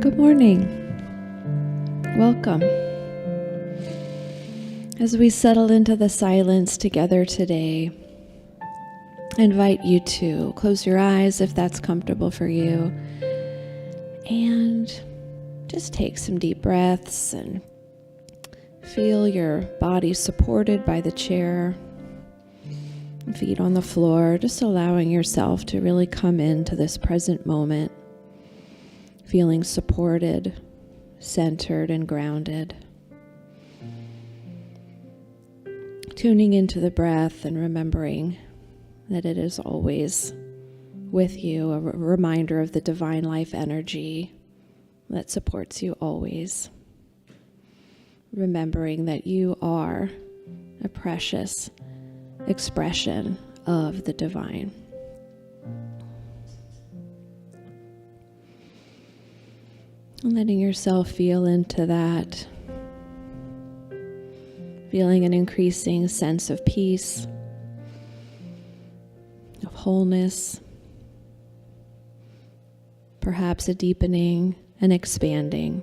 Good morning. Welcome. As we settle into the silence together today, I invite you to close your eyes if that's comfortable for you, and just take some deep breaths and feel your body supported by the chair, feet on the floor, just allowing yourself to really come into this present moment, feeling supported, centered, and grounded. Tuning into the breath and remembering that it is always with you, a reminder of the divine life energy that supports you always. Remembering that you are a precious expression of the divine. And letting yourself feel into that, feeling an increasing sense of peace, of wholeness, perhaps a deepening and expanding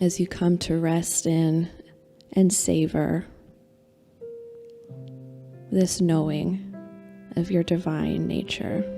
as you come to rest in and savor this knowing of your divine nature.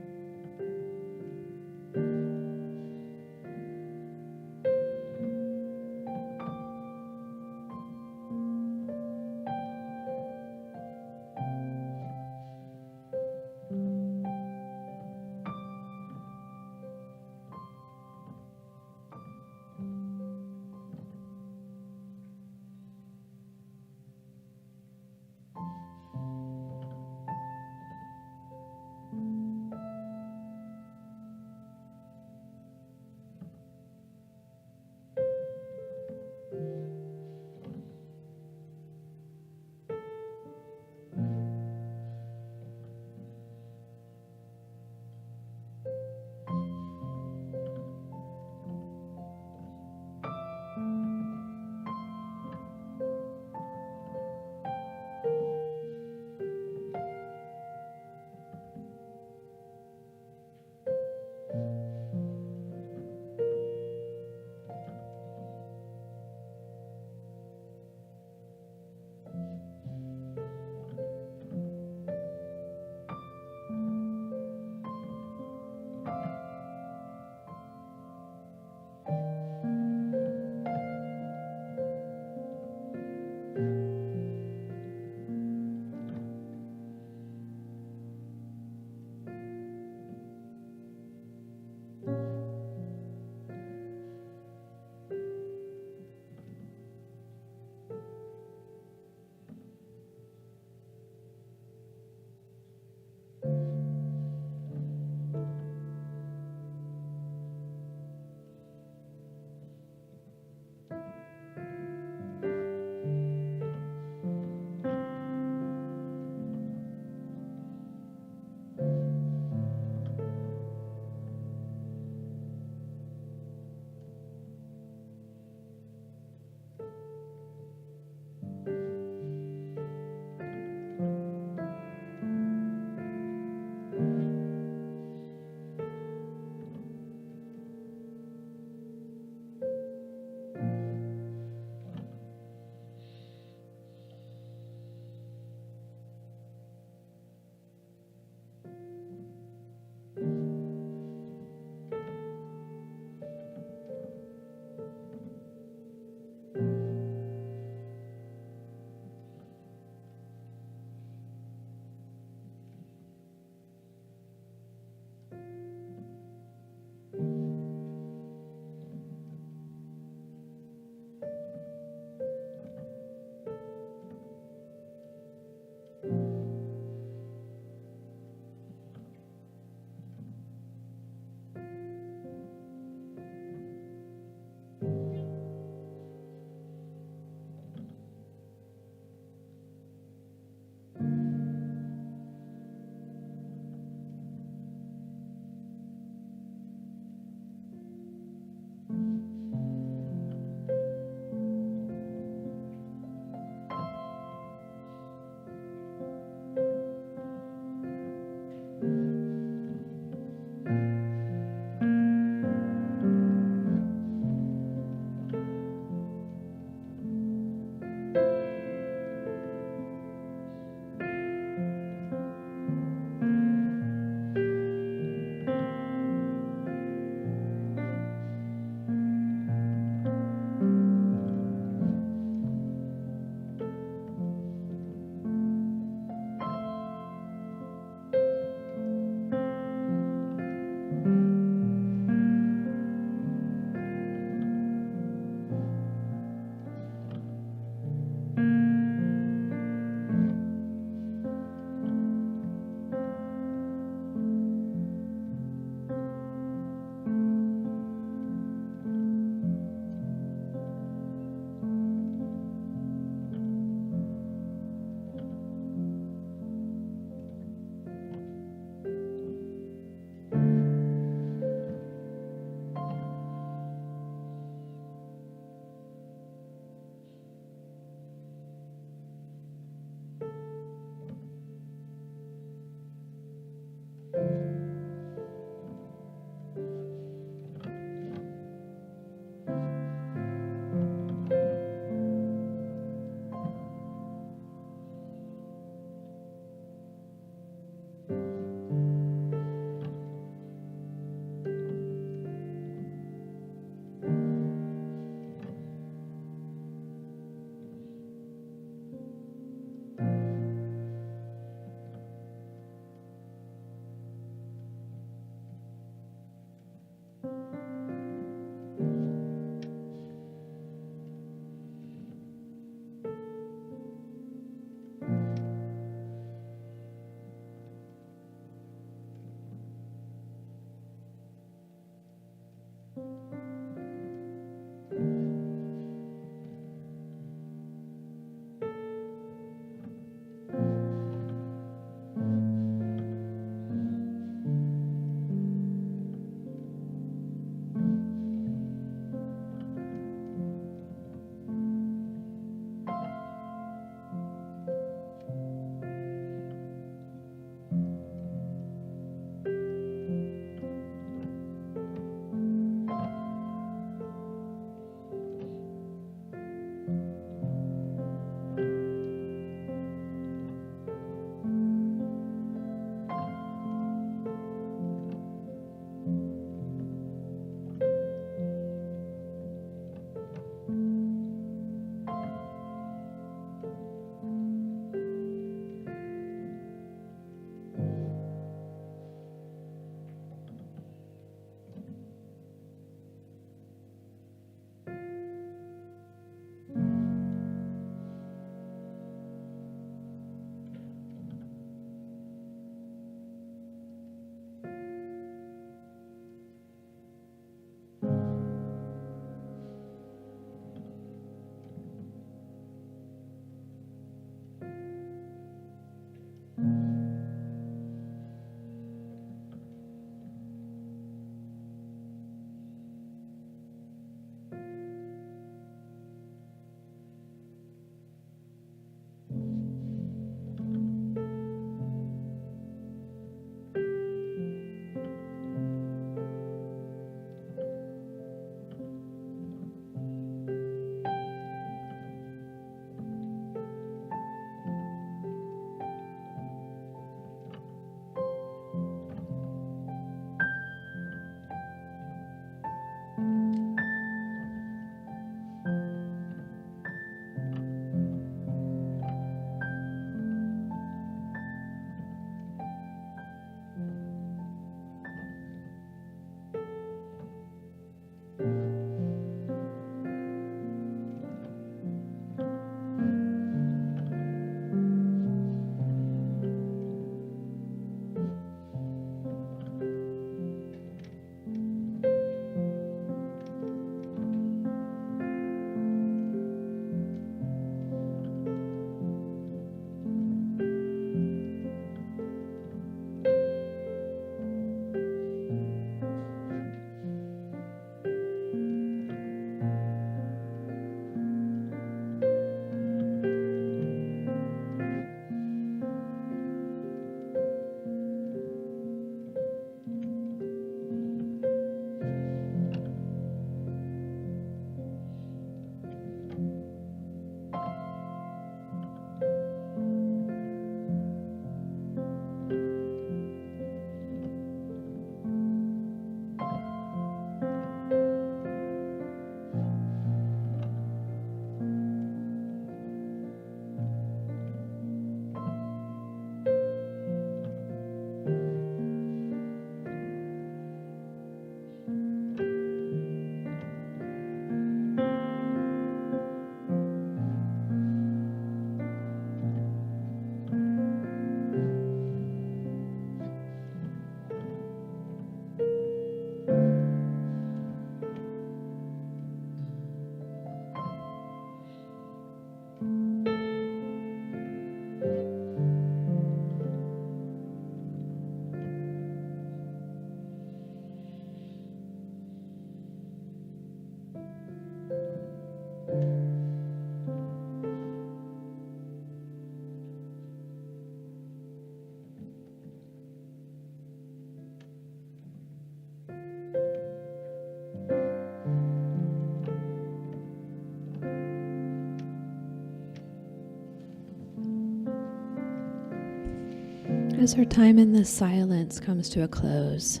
As our time in this silence comes to a close,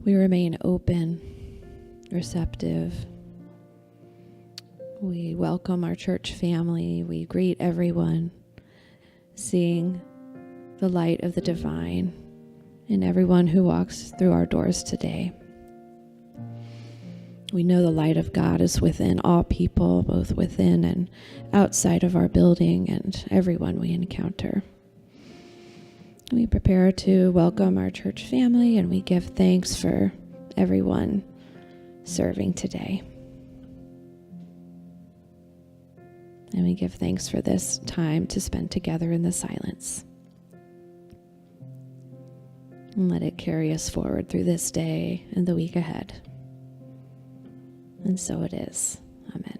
we remain open, receptive. We welcome our church family. We greet everyone, seeing the light of the divine in everyone who walks through our doors today. We know the light of God is within all people, both within and outside of our building and everyone we encounter. We prepare to welcome our church family, and we give thanks for everyone serving today. And we give thanks for this time to spend together in the silence. And let it carry us forward through this day and the week ahead. And so it is. Amen.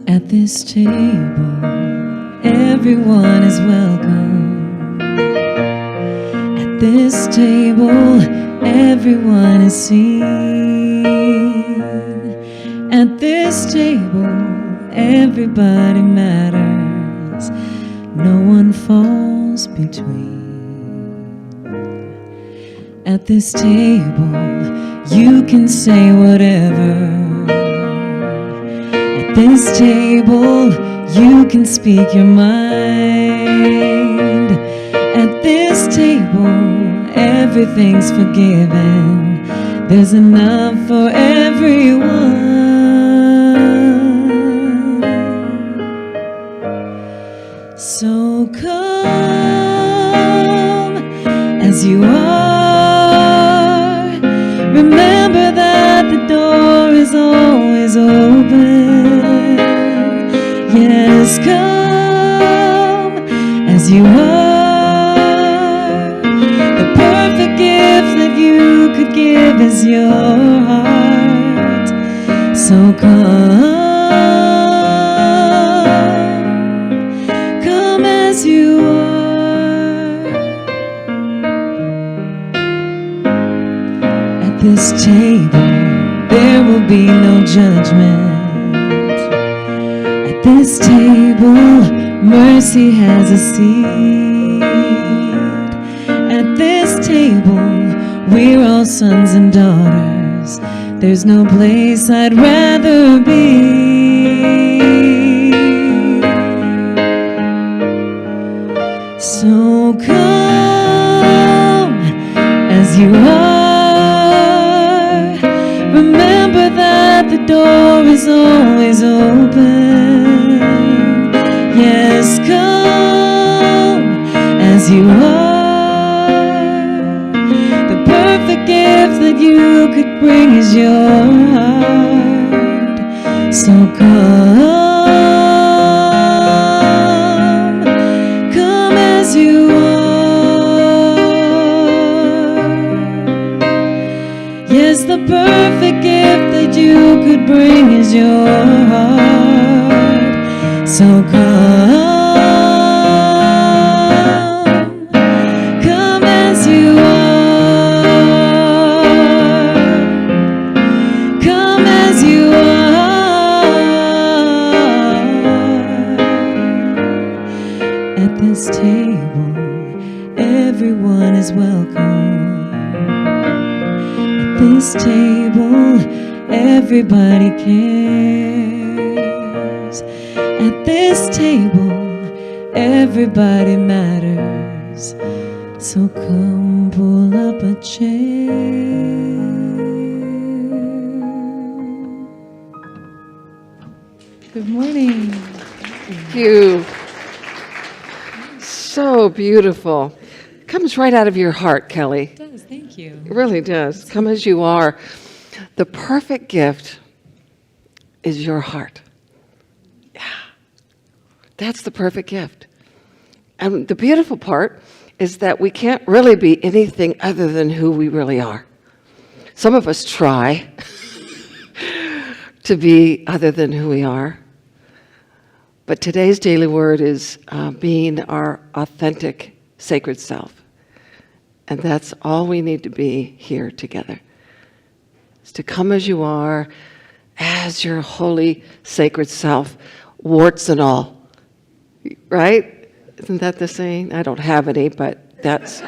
At this table, everyone is welcome. At this table, everyone is seen. At this table, everybody matters. No one falls between. At this table, you can say whatever. At this table, you can speak your mind. At this table, everything's forgiven. There's enough for everyone. So come as you are. Remember that the door is always open. Yes, come as you are. The perfect gift that you could give is your heart. So come as you are. At this table, there will be no judgment. At this table, mercy has a seat. At this table, we're all sons and daughters. There's no place I'd rather be. So come as you are. Remember that the door is always open. Yes, come as you are. The perfect gift that you could bring is your heart. So come as you are. Yes, the perfect gift that you could bring is your heart. So come as you are. Come as you are. At this table, everyone is welcome. At this table, everybody cares. At this table, everybody matters. So come pull up a chair. Good morning. Thank you. So beautiful. Comes right out of your heart, Kelly. It does, thank you. It really does. Come as you are. The perfect gift is your heart. Yeah. That's the perfect gift. And the beautiful part is that we can't really be anything other than who we really are. Some of us try to be other than who we are. But today's daily word is being our authentic, sacred self. And that's all we need to be here together. Is to come as you are, as your holy, sacred self, warts and all. Right? Isn't that the saying? I don't have any, but that's...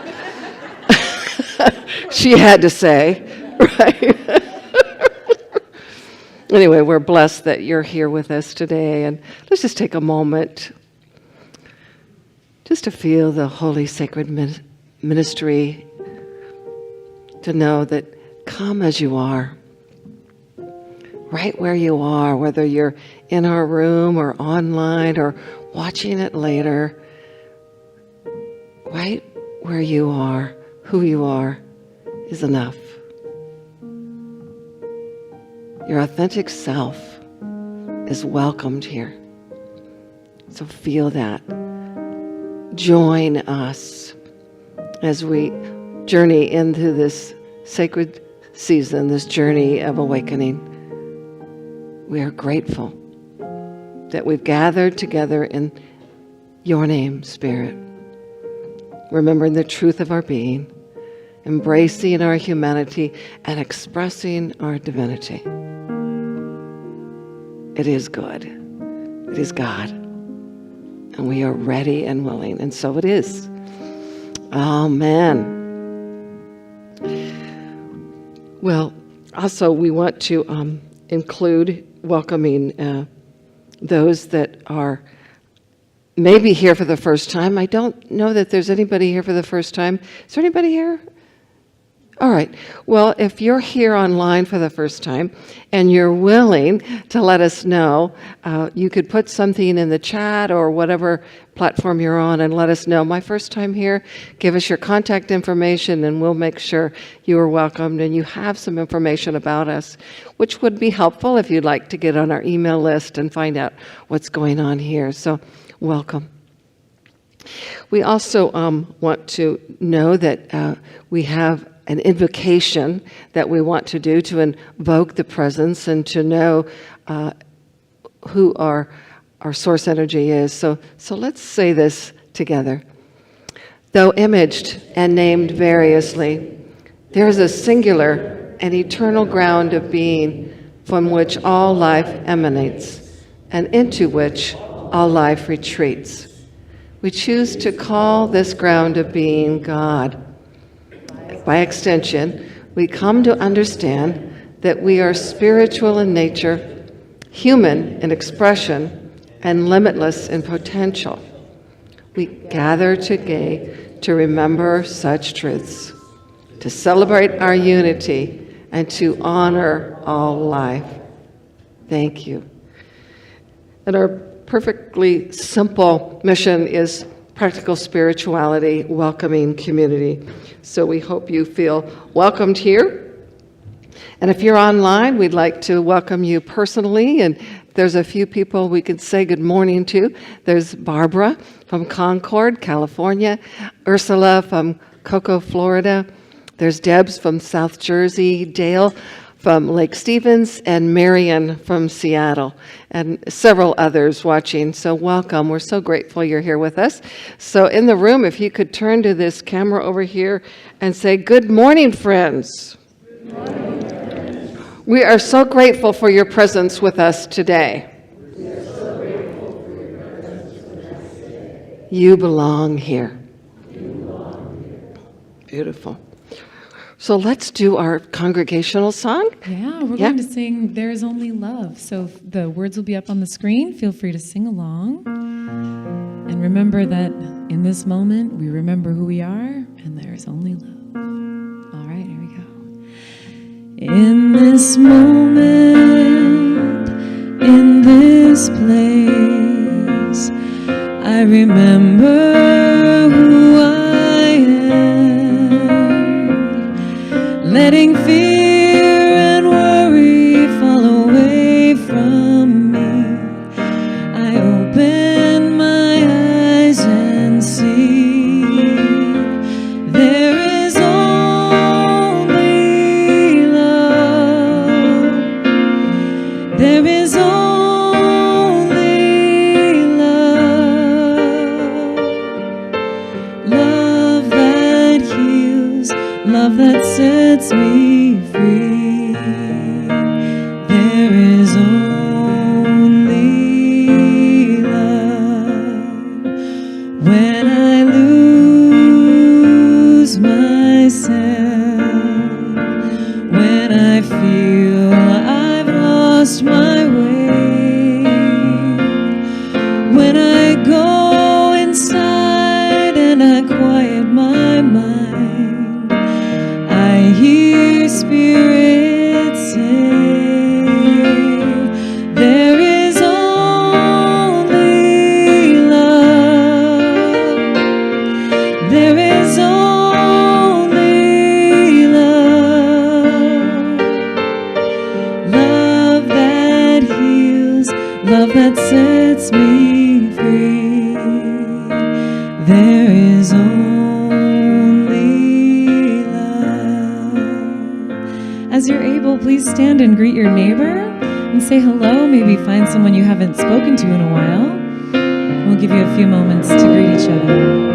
she had to say, right? Anyway, we're blessed that you're here with us today, and let's just take a moment just to feel the holy, sacred ministry, to know that come as you are, right where you are, whether you're in our room or online or watching it later, right where you are, who you are, is enough. Your authentic self is welcomed here. So feel that. Join us as we journey into this sacred season, this journey of awakening. We are grateful that we've gathered together in your name, Spirit, remembering the truth of our being, embracing our humanity, and expressing our divinity. It is good. It is God. And we are ready and willing, and so it is. Amen. Well, also we want to include welcoming those that are maybe here for the first time. I don't know that there's anybody here for the first time. Is there anybody here? All right. Well, if you're here online for the first time and you're willing to let us know, you could put something in the chat or whatever platform you're on and let us know. My first time here, give us your contact information and we'll make sure you are welcomed and you have some information about us, which would be helpful if you'd like to get on our email list and find out what's going on here. So welcome. We also want to know that we have an invocation that we want to do to invoke the presence and to know who our source energy is. So let's say this together. Though imaged and named variously, there is a singular and eternal ground of being from which all life emanates and into which all life retreats. We choose to call this ground of being God. By extension, we come to understand that we are spiritual in nature, human in expression, and limitless in potential. We gather today to remember such truths, to celebrate our unity, and to honor all life. Thank you. And our perfectly simple mission is practical spirituality, welcoming community. So we hope you feel welcomed here. And if you're online, we'd like to welcome you personally. And there's a few people we could say good morning to. There's Barbara from Concord, California. Ursula from Cocoa, Florida. There's Debs from South Jersey. Dale from Lake Stevens, and Marion from Seattle, and several others watching. So welcome. We're so grateful you're here with us. So in the room, if you could turn to this camera over here and say, good morning, friends. Good morning. We are so grateful for your presence with us today. You belong here. Beautiful. So let's do our congregational song. Yeah, we're going to sing There Is Only Love. So the words will be up on the screen. Feel free to sing along. And remember that in this moment, we remember who we are, and there is only love. All right, here we go. In this moment, in this place, I remember who I am, letting fear and worry fall away from me. I open my eyes and see there is only love. There is only love. Love that heals, love that sets me free. There is only love. When I lose myself, when I feel I've lost my way, when I go inside and I quiet my mind, I hear spirits say, there is only love. There is only love. Love that heals, love that sets me free. There is only love. As you're able, please stand and greet your neighbor. and say hello. Maybe find someone you haven't spoken to in a while. We'll give you a few moments to greet each other.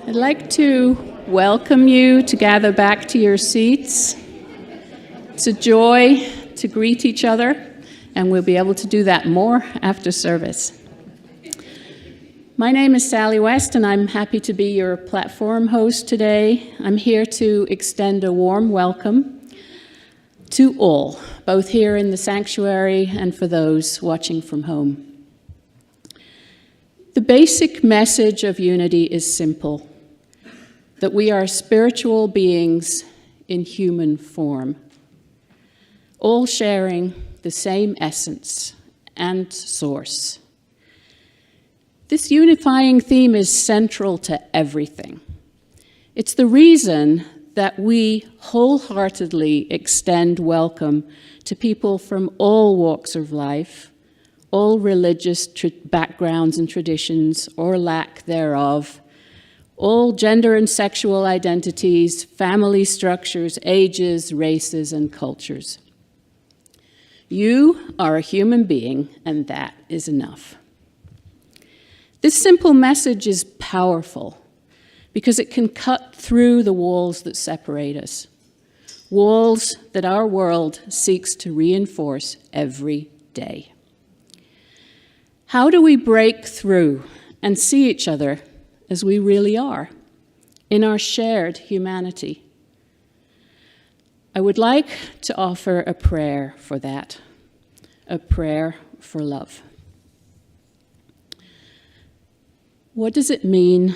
I'd like to welcome you to gather back to your seats. It's a joy to greet each other, and we'll be able to do that more after service. My name is Sally West, and I'm happy to be your platform host today. I'm here to extend a warm welcome to all, both here in the sanctuary and for those watching from home. The basic message of unity is simple: that we are spiritual beings in human form, all sharing the same essence and source. This unifying theme is central to everything. It's the reason that we wholeheartedly extend welcome to people from all walks of life, all religious backgrounds and traditions, or lack thereof, all gender and sexual identities, family structures, ages, races, and cultures. You are a human being, and that is enough. This simple message is powerful because it can cut through the walls that separate us, walls that our world seeks to reinforce every day. How do we break through and see each other as we really are, in our shared humanity? I would like to offer a prayer for that, a prayer for love. What does it mean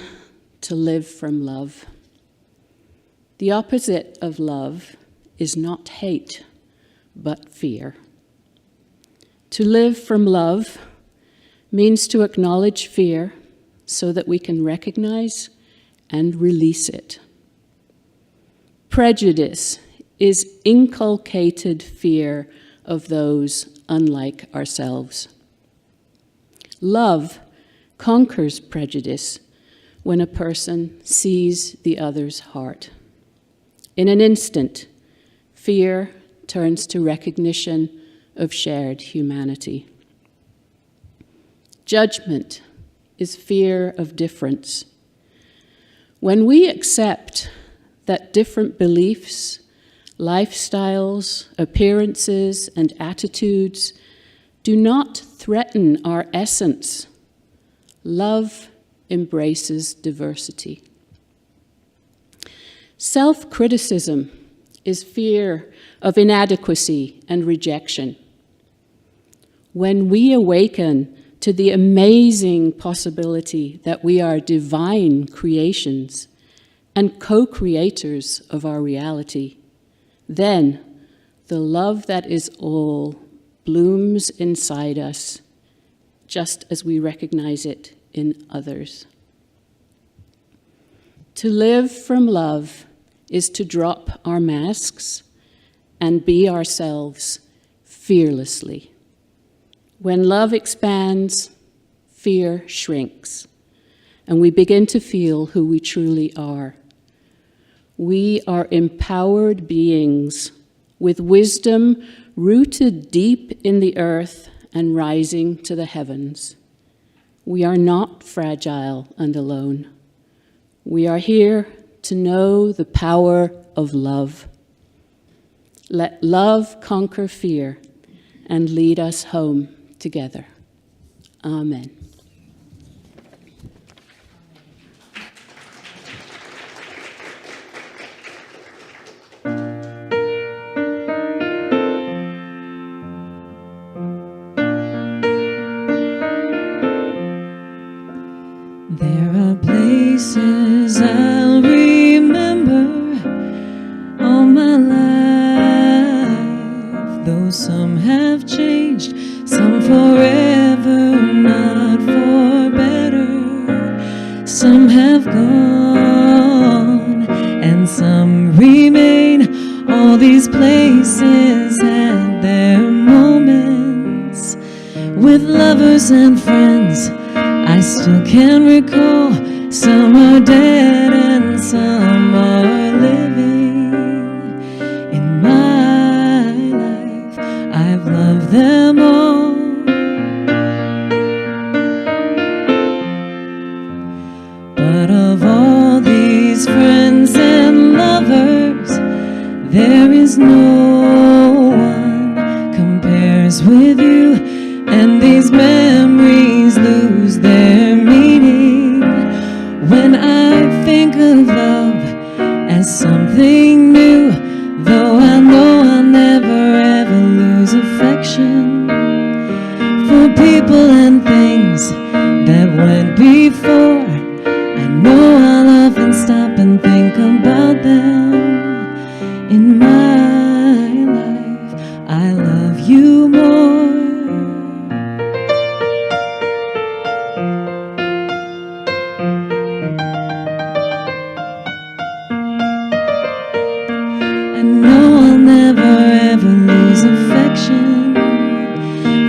to live from love? The opposite of love is not hate, but fear. To live from love means to acknowledge fear so that we can recognize and release it. Prejudice is inculcated fear of those unlike ourselves. Love conquers prejudice when a person sees the other's heart. In an instant, fear turns to recognition of shared humanity. Judgment is fear of difference. When we accept that different beliefs, lifestyles, appearances, and attitudes do not threaten our essence, love embraces diversity. Self-criticism is fear of inadequacy and rejection. When we awaken to the amazing possibility that we are divine creations and co-creators of our reality, then the love that is all blooms inside us, just as we recognize it in others. To live from love is to drop our masks and be ourselves fearlessly. When love expands, fear shrinks, and we begin to feel who we truly are. We are empowered beings with wisdom rooted deep in the earth and rising to the heavens. We are not fragile and alone. We are here to know the power of love. Let love conquer fear and lead us home together. Amen. There are places I'll remember all my life, though some have changed, some forever, not for better. Some have gone and some remain. All these places had their moments with lovers and friends. I still can recall, some are dead and some are living. In my life, I've loved them all. But of all these friends and lovers, there is no one compares with you, and these memories lose their meaning when I think of love as something new. Though I know I'll never ever lose affection for people and things that went before, I know I'll often stop and think about them. In my life, I love you more. And no, I'll never ever lose affection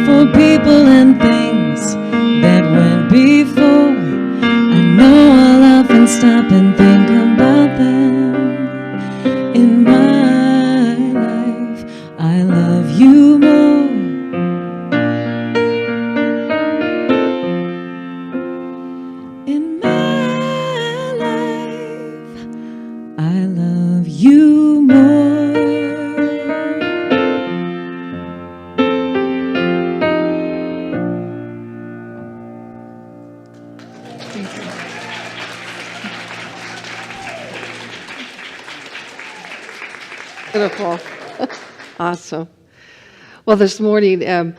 for people and things that went before. I know I'll often stop and think about them. In my life, I love you more. In my life, I love you more. Beautiful. Awesome. Well, this morning, I'm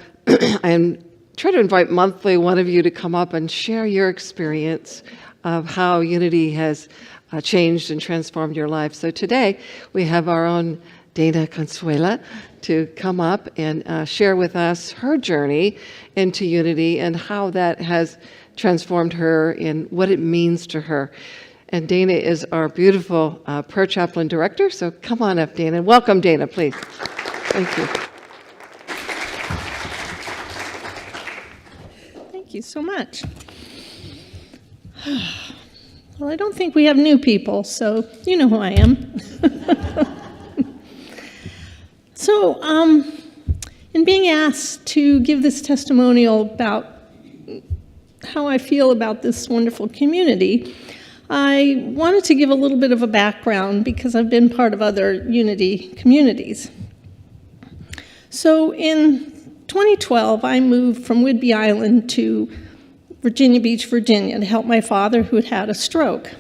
trying to invite monthly one of you to come up and share your experience of how Unity has changed and transformed your life. So today, we have our own Dana Consuela to come up and share with us her journey into Unity and how that has transformed her and what it means to her. And Dana is our beautiful prayer chaplain director, so come on up, Dana. Welcome, Dana, please. Thank you. Thank you so much. Well, I don't think we have new people, so you know who I am. So, in being asked to give this testimonial about how I feel about this wonderful community, I wanted to give a little bit of a background because I've been part of other Unity communities. So in 2012, I moved from Whidbey Island to Virginia Beach, Virginia to help my father who had had a stroke,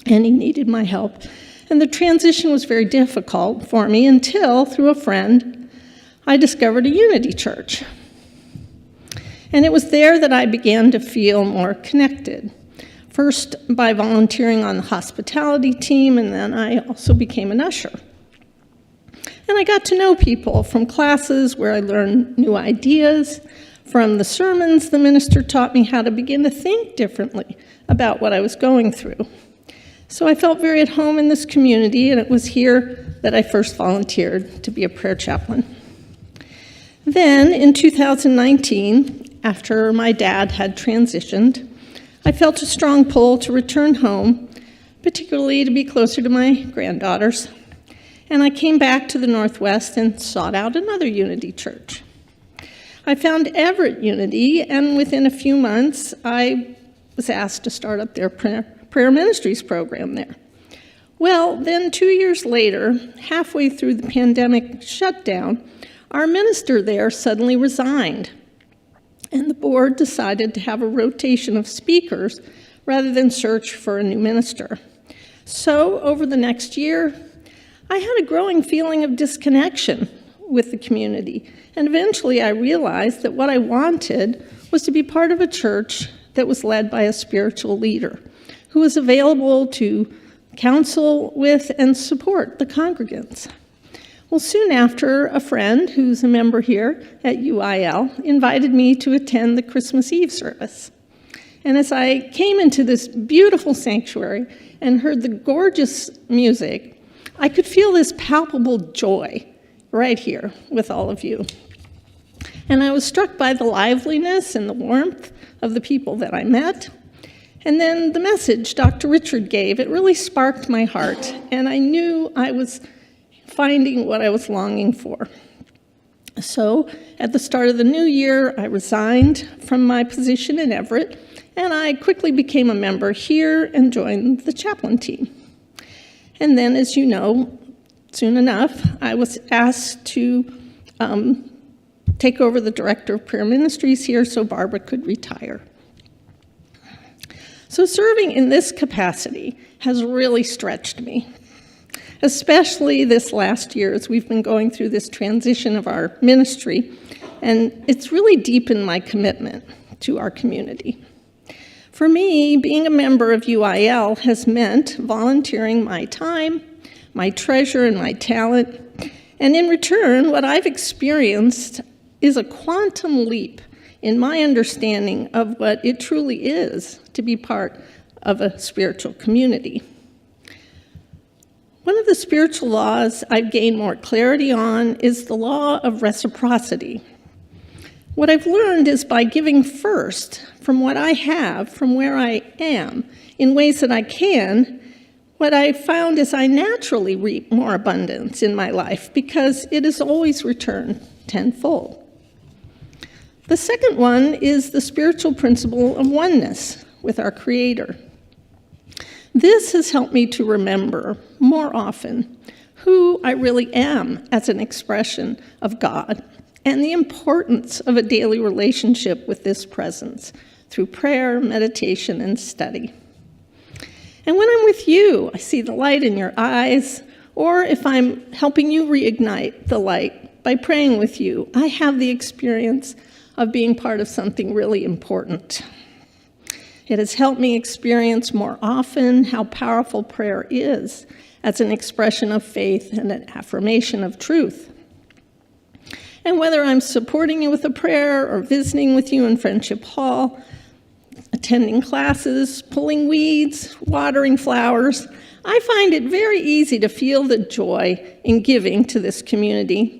and he needed my help. And the transition was very difficult for me until, through a friend, I discovered a Unity church. And it was there that I began to feel more connected. First by volunteering on the hospitality team, and then I also became an usher. And I got to know people from classes where I learned new ideas. From the sermons, the minister taught me how to begin to think differently about what I was going through. So I felt very at home in this community, and it was here that I first volunteered to be a prayer chaplain. Then, in 2019, after my dad had transitioned, I felt a strong pull to return home, particularly to be closer to my granddaughters. And I came back to the Northwest and sought out another Unity church. I found Everett Unity, and within a few months, I was asked to start up their prayer ministries program there. Well, then 2 years later, halfway through the pandemic shutdown, our minister there suddenly resigned, and the board decided to have a rotation of speakers rather than search for a new minister. So over the next year, I had a growing feeling of disconnection with the community, and eventually I realized that what I wanted was to be part of a church that was led by a spiritual leader who was available to counsel with and support the congregants. Well, soon after, a friend who's a member here at UIL invited me to attend the Christmas Eve service. And as I came into this beautiful sanctuary and heard the gorgeous music, I could feel this palpable joy right here with all of you. And I was struck by the liveliness and the warmth of the people that I met. And then the message Dr. Richard gave, it really sparked my heart, and I knew I was finding what I was longing for. So at the start of the new year, I resigned from my position in Everett, and I quickly became a member here and joined the chaplain team. And then, as you know, soon enough, I was asked to take over the director of prayer ministries here so Barbara could retire. So serving in this capacity has really stretched me, especially this last year as we've been going through this transition of our ministry, and it's really deepened my commitment to our community. For me, being a member of UIL has meant volunteering my time, my treasure, and my talent, and in return, what I've experienced is a quantum leap in my understanding of what it truly is to be part of a spiritual community. One of the spiritual laws I've gained more clarity on is the law of reciprocity. What I've learned is by giving first from what I have, from where I am, in ways that I can, what I found is I naturally reap more abundance in my life because it is always returned tenfold. The second one is the spiritual principle of oneness with our Creator. This has helped me to remember more often who I really am as an expression of God and the importance of a daily relationship with this presence through prayer, meditation, and study. And when I'm with you, I see the light in your eyes, or if I'm helping you reignite the light by praying with you, I have the experience of being part of something really important. It has helped me experience more often how powerful prayer is as an expression of faith and an affirmation of truth. And whether I'm supporting you with a prayer or visiting with you in Friendship Hall, attending classes, pulling weeds, watering flowers, I find it very easy to feel the joy in giving to this community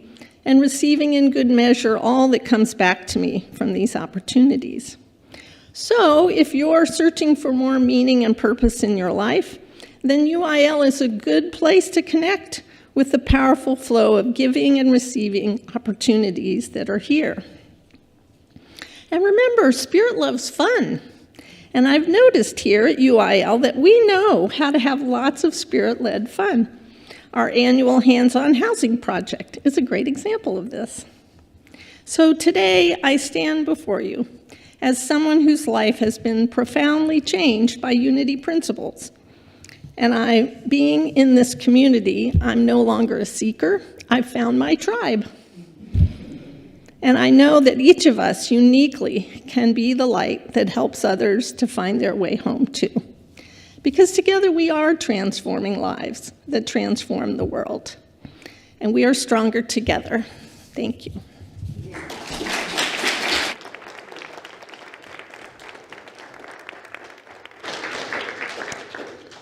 and receiving in good measure all that comes back to me from these opportunities. So if you're searching for more meaning and purpose in your life, then UIL is a good place to connect with the powerful flow of giving and receiving opportunities that are here. And remember, Spirit loves fun. And I've noticed here at UIL that we know how to have lots of Spirit-led fun. Our annual hands-on housing project is a great example of this. So today I stand before you as someone whose life has been profoundly changed by unity principles. And being in this community, I'm no longer a seeker. I've found my tribe. And I know that each of us uniquely can be the light that helps others to find their way home too. Because together we are transforming lives that transform the world. And we are stronger together. Thank you.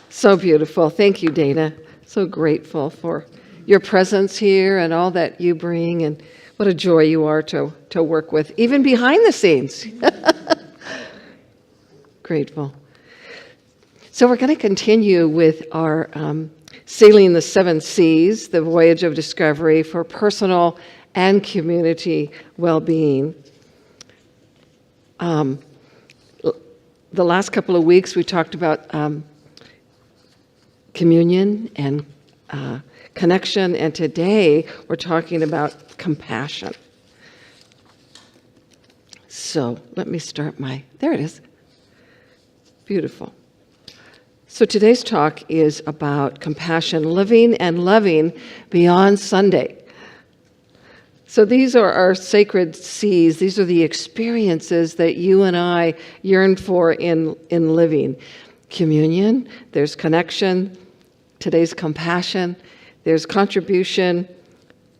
So beautiful. Thank you, Dana. So grateful for your presence here and all that you bring, and what a joy you are to work with, even behind the scenes. Grateful. So we're going to continue with our Sailing the Seven Seas, the voyage of discovery for personal and community well-being. The last couple of weeks we talked about communion and connection, and today we're talking about compassion. So let me start there it is. Beautiful. So today's talk is about compassion, living and loving beyond Sunday. So these are our sacred seas. These are the experiences that you and I yearn for in living. Communion, there's connection, today's compassion, there's contribution,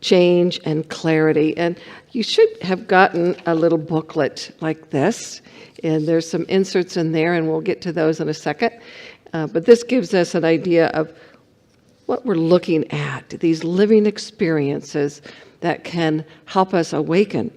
change, and clarity. And you should have gotten a little booklet like this, and there's some inserts in there, and we'll get to those in a second. But this gives us an idea of what we're looking at, these living experiences that can help us awaken.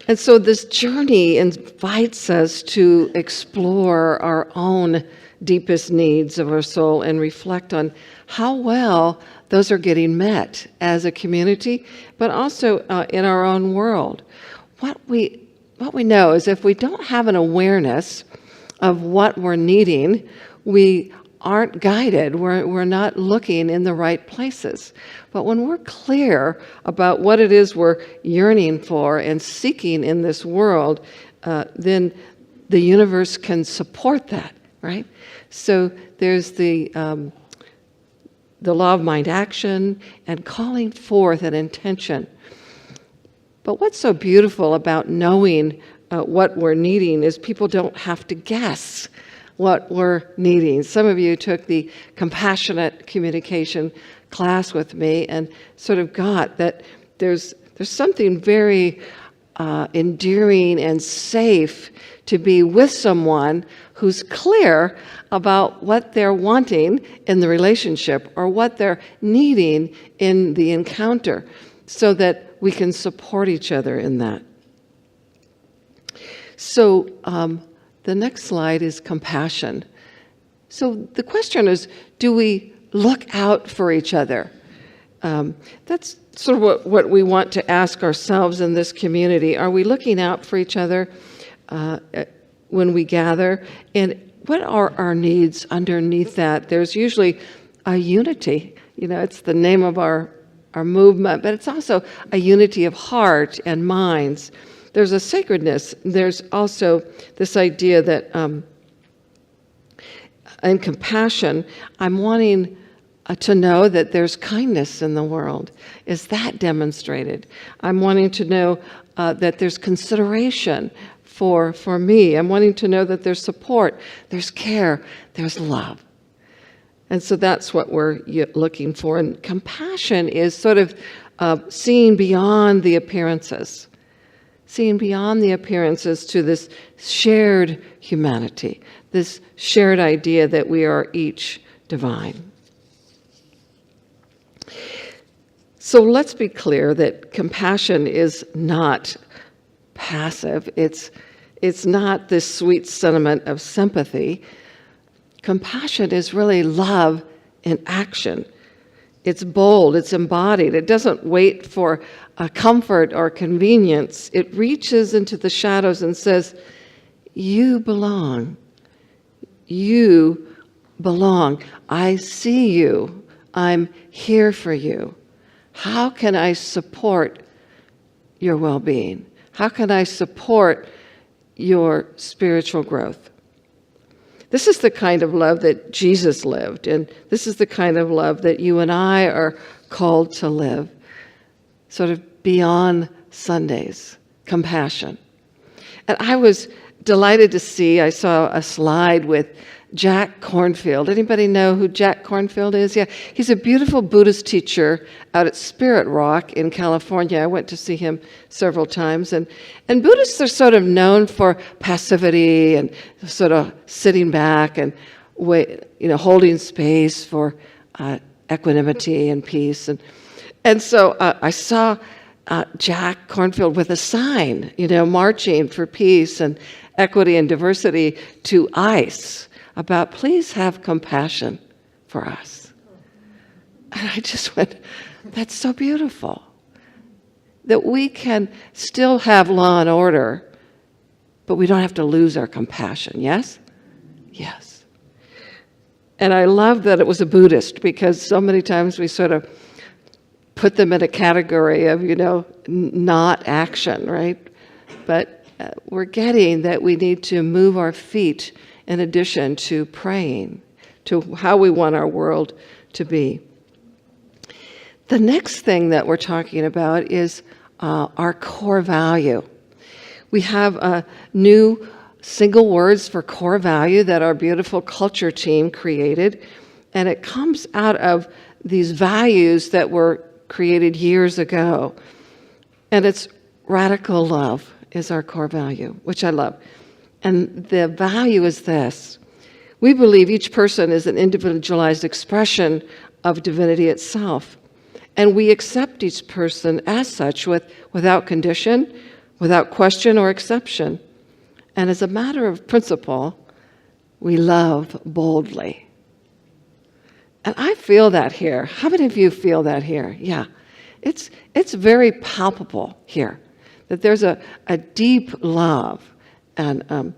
And so this journey invites us to explore our own deepest needs of our soul and reflect on how well those are getting met as a community, but also in our own world. What we know is if we don't have an awareness of what we're needing, we aren't guided, we're not looking in the right places. But when we're clear about what it is we're yearning for and seeking in this world, then the universe can support that, right? So there's the law of mind action and calling forth an intention. But what's so beautiful about knowing what we're needing is people don't have to guess what we're needing. Some of you took the compassionate communication class with me and sort of got that there's something very endearing and safe to be with someone who's clear about what they're wanting in the relationship or what they're needing in the encounter, so that we can support each other in that. So the next slide is compassion. So the question is, do we look out for each other? That's sort of what we want to ask ourselves in this community. Are we looking out for each other when we gather? And what are our needs underneath that? There's usually a unity. You know, it's the name of our movement, but it's also a unity of heart and minds. There's a sacredness. There's also this idea that in compassion, I'm wanting to know that there's kindness in the world. Is that demonstrated? I'm wanting to know that there's consideration for me. I'm wanting to know that there's support, there's care, there's love. And so that's what we're looking for. And compassion is sort of seeing beyond the appearances. Seeing beyond the appearances to this shared humanity, this shared idea that we are each divine. So let's be clear that compassion is not passive. It's not this sweet sentiment of sympathy. Compassion is really love in action. It's bold, it's embodied. It doesn't wait for a comfort or convenience. It reaches into the shadows and says, you belong. You belong. I see you. I'm here for you. How can I support your well-being? How can I support your spiritual growth? This is the kind of love that Jesus lived, and this is the kind of love that you and I are called to live. Sort of beyond Sundays, compassion. And I was delighted to see, I saw a slide with Jack Kornfield. Anybody know who Jack Kornfield is? Yeah, he's a beautiful Buddhist teacher out at Spirit Rock in California. I went to see him several times. And Buddhists are sort of known for passivity and sort of sitting back and holding space for equanimity and peace. And so I saw Jack Kornfield with a sign, marching for peace and equity and diversity to ICE about please have compassion for us. And I just went, that's so beautiful. That we can still have law and order, but we don't have to lose our compassion, yes? Yes. And I love that it was a Buddhist, because so many times we sort of put them in a category of, not action, right? But we're getting that we need to move our feet in addition to praying, to how we want our world to be. The next thing that we're talking about is our core value. We have new single words for core value that our beautiful culture team created, and it comes out of these values that were created years ago. And it's radical love is our core value, which I love. And the value is this: we believe each person is an individualized expression of divinity itself. And we accept each person as such without condition, without question or exception. And as a matter of principle, we love boldly. And I feel that here. How many of you feel that here? Yeah. It's very palpable here, that there's a deep love. And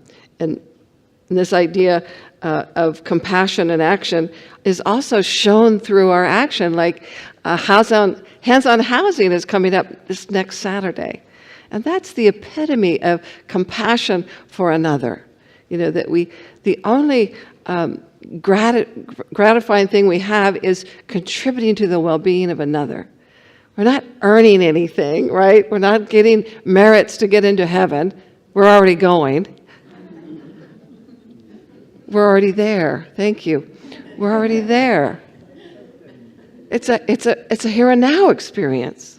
this idea of compassion and action is also shown through our action. Like hands-on housing is coming up this next Saturday. And that's the epitome of compassion for another. That the only gratifying thing we have is contributing to the well-being of another. We're not earning anything, right? We're not getting merits to get into heaven. We're already going. We're already there. Thank you. We're already there. It's a here and now experience.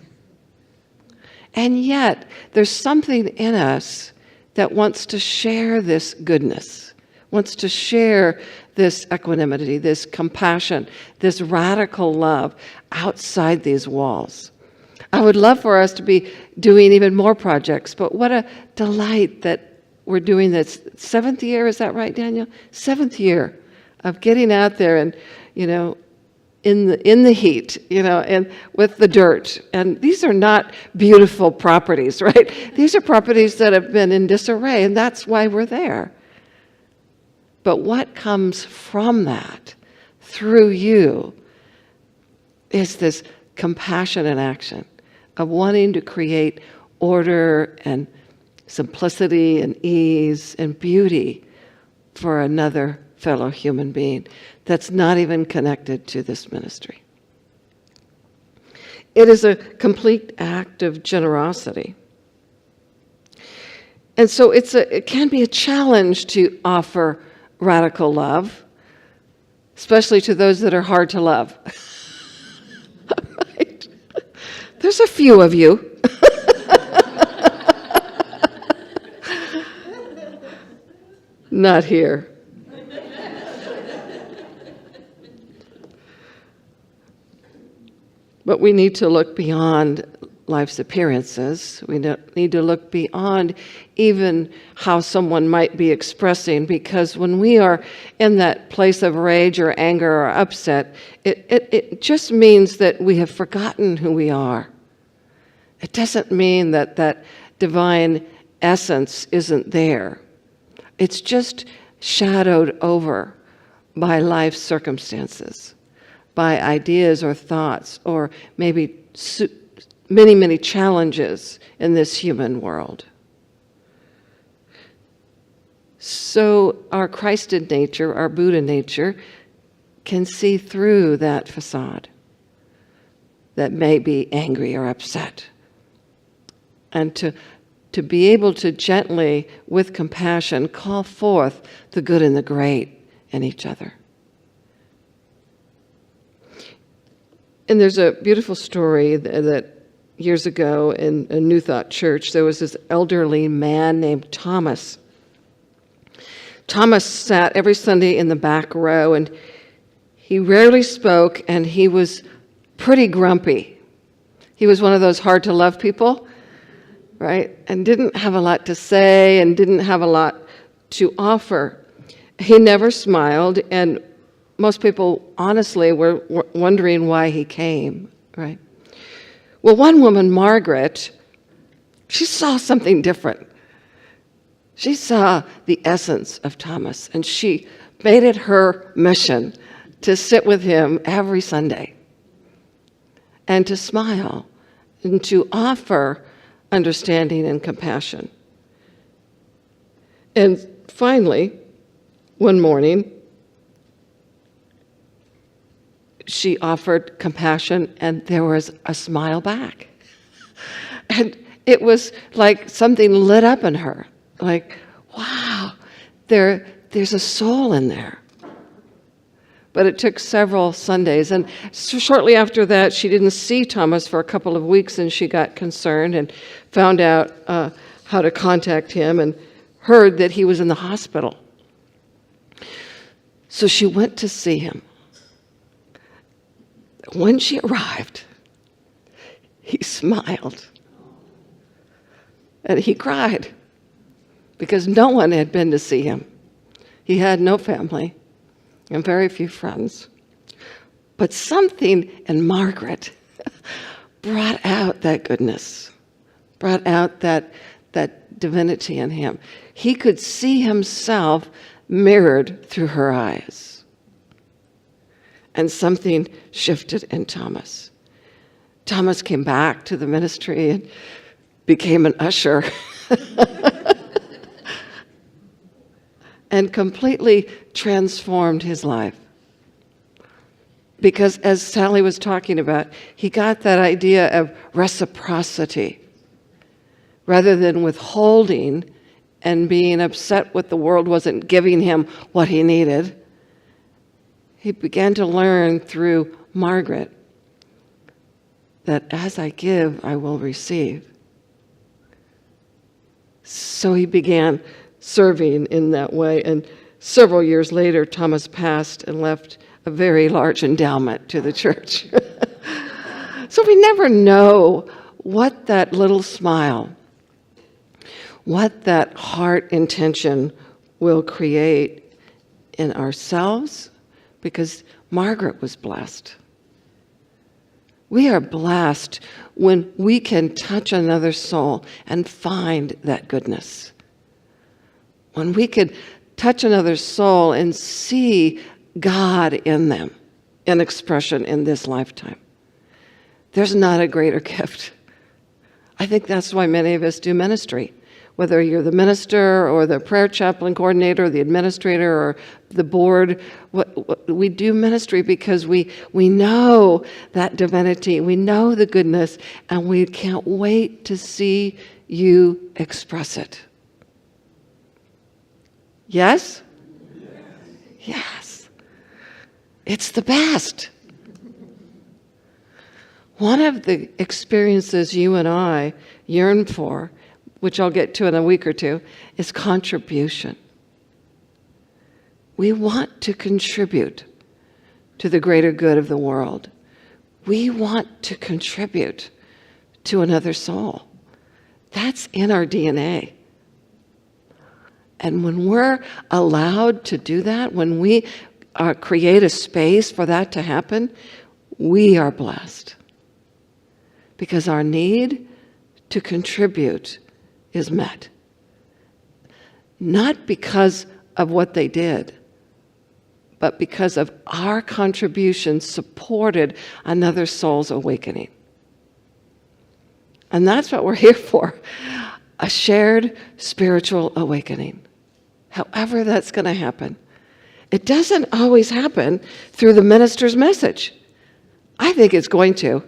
And yet, there's something in us that wants to share this goodness, wants to share this equanimity, this compassion, this radical love outside these walls. I would love for us to be doing even more projects, but what a delight that we're doing this 7th year, is that right, Daniel? 7th year of getting out there and, in the heat, and with the dirt. And these are not beautiful properties, right? These are properties that have been in disarray, and that's why we're there. But what comes from that, through you, is this compassion in action of wanting to create order and simplicity and ease and beauty for another fellow human being that's not even connected to this ministry. It is a complete act of generosity. And so it can be a challenge to offer radical love, especially to those that are hard to love. Right? There's a few of you. Not here. But we need to look beyond life's appearances. We need to look beyond even how someone might be expressing, because when we are in that place of rage or anger or upset, it just means that we have forgotten who we are. It doesn't mean that that divine essence isn't there. It's just shadowed over by life's circumstances, by ideas or thoughts, or maybe many, many challenges in this human world. So our Christed nature, our Buddha nature, can see through that facade that may be angry or upset and to be able to gently, with compassion, call forth the good and the great in each other. And there's a beautiful story that years ago in a New Thought church, there was this elderly man named Thomas. Thomas sat every Sunday in the back row, and he rarely spoke, and he was pretty grumpy. He was one of those hard-to-love people, right? And didn't have a lot to say and didn't have a lot to offer. He never smiled, and most people, honestly, were wondering why he came, right? Well, one woman, Margaret, she saw something different. She saw the essence of Thomas, and she made it her mission to sit with him every Sunday and to smile and to offer understanding and compassion. And finally, one morning, she offered compassion, and there was a smile back. And it was like something lit up in her. Like, wow, there's a soul in there. But it took several Sundays. And so shortly after that, she didn't see Thomas for a couple of weeks, and she got concerned and found out how to contact him and heard that he was in the hospital. So she went to see him. When she arrived, he smiled. And he cried because no one had been to see him. He had no family and very few friends. But something in Margaret brought out that goodness, brought out that divinity in him. He could see himself mirrored through her eyes. And something shifted in Thomas. Thomas came back to the ministry and became an usher and completely transformed his life. Because as Sally was talking about, he got that idea of reciprocity. Rather than withholding and being upset with the world wasn't giving him what he needed, he began to learn through Margaret that as I give, I will receive. So he began serving in that way. And several years later, Thomas passed and left a very large endowment to the church. So we never know what that little smile, what that heart intention will create in ourselves, because Margaret was blessed. We are blessed when we can touch another soul and find that goodness. When we can touch another soul and see God in them, in expression in this lifetime. There's not a greater gift. I think that's why many of us do ministry. Whether you're the minister or the prayer chaplain coordinator or the administrator or the board, we do ministry because we know that divinity, we know the goodness, and we can't wait to see you express it. Yes? Yes. It's the best. One of the experiences you and I yearn for, which I'll get to in a week or two, is contribution. We want to contribute to the greater good of the world. We want to contribute to another soul. That's in our DNA. And when we're allowed to do that, when we create a space for that to happen, we are blessed. Because our need to contribute is met. Not because of what they did, but because of our contribution supported another soul's awakening. And that's what we're here for, a shared spiritual awakening. However that's going to happen. It doesn't always happen through the minister's message. I think it's going to.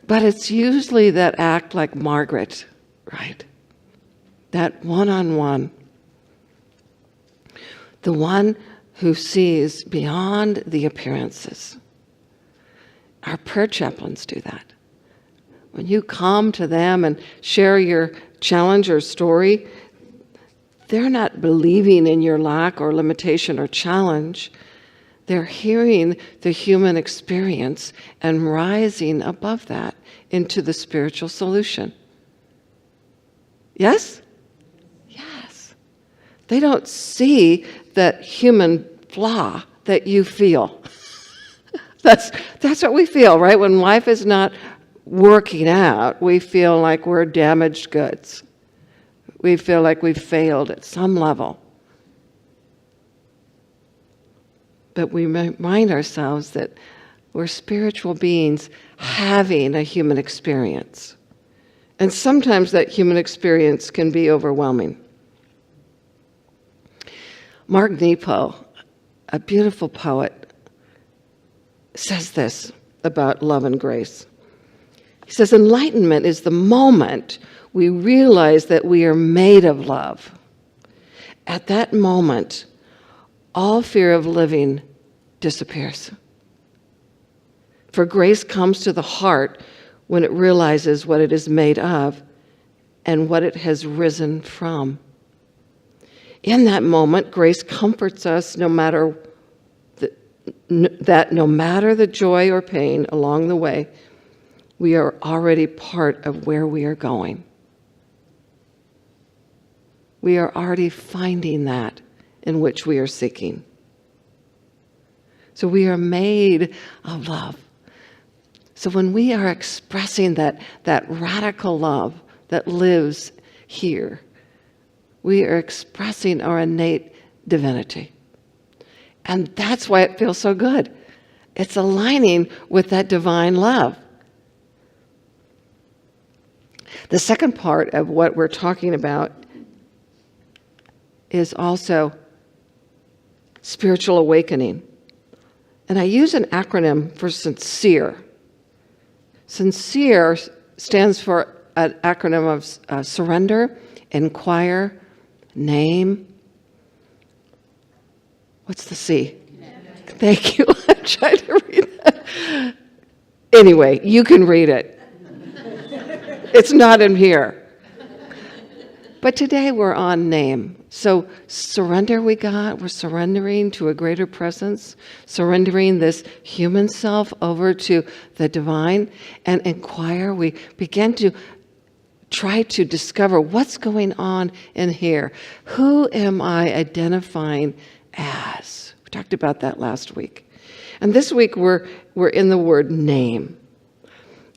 But it's usually that act like Margaret, right? That one-on-one. The one who sees beyond the appearances. Our prayer chaplains do that. When you come to them and share your challenge or story, they're not believing in your lack or limitation or challenge. They're hearing the human experience and rising above that into the spiritual solution. Yes? Yes. They don't see that human flaw that you feel. That's what we feel, right? When life is not working out, we feel like we're damaged goods. We feel like we've failed at some level. But we remind ourselves that we're spiritual beings having a human experience. And sometimes that human experience can be overwhelming. Mark Nepo, a beautiful poet, says this about love and grace. He says, enlightenment is the moment we realize that we are made of love. At that moment, all fear of living disappears. For grace comes to the heart when it realizes what it is made of and what it has risen from. In that moment, grace comforts us no matter the joy or pain along the way, we are already part of where we are going. We are already finding that in which we are seeking. So we are made of love. So when we are expressing that radical love that lives here, we are expressing our innate divinity. And that's why it feels so good. It's aligning with that divine love. The second part of what we're talking about is also spiritual awakening. And I use an acronym for sincere. Sincere stands for an acronym of surrender, inquire, name. What's the C? Thank you. I tried to read that. Anyway, you can read it. It's not in here. But today we're on name. So surrender we're surrendering to a greater presence, surrendering this human self over to the divine, and inquire. We begin to try to discover what's going on in here. Who am I identifying as? We talked about that last week. And this week we're in the word name.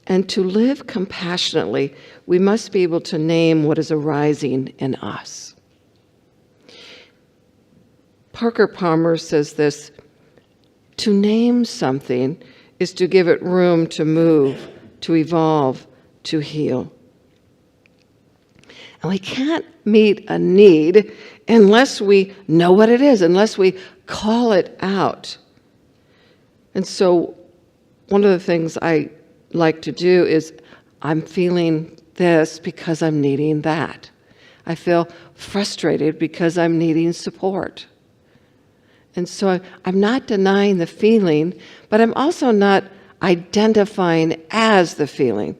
And to live compassionately, we must be able to name what is arising in us. Parker Palmer says this, to name something is to give it room to move, to evolve, to heal. And we can't meet a need unless we know what it is, unless we call it out. And so one of the things I like to do is I'm feeling this because I'm needing that. I feel frustrated because I'm needing support. And so I'm not denying the feeling, but I'm also not identifying as the feeling.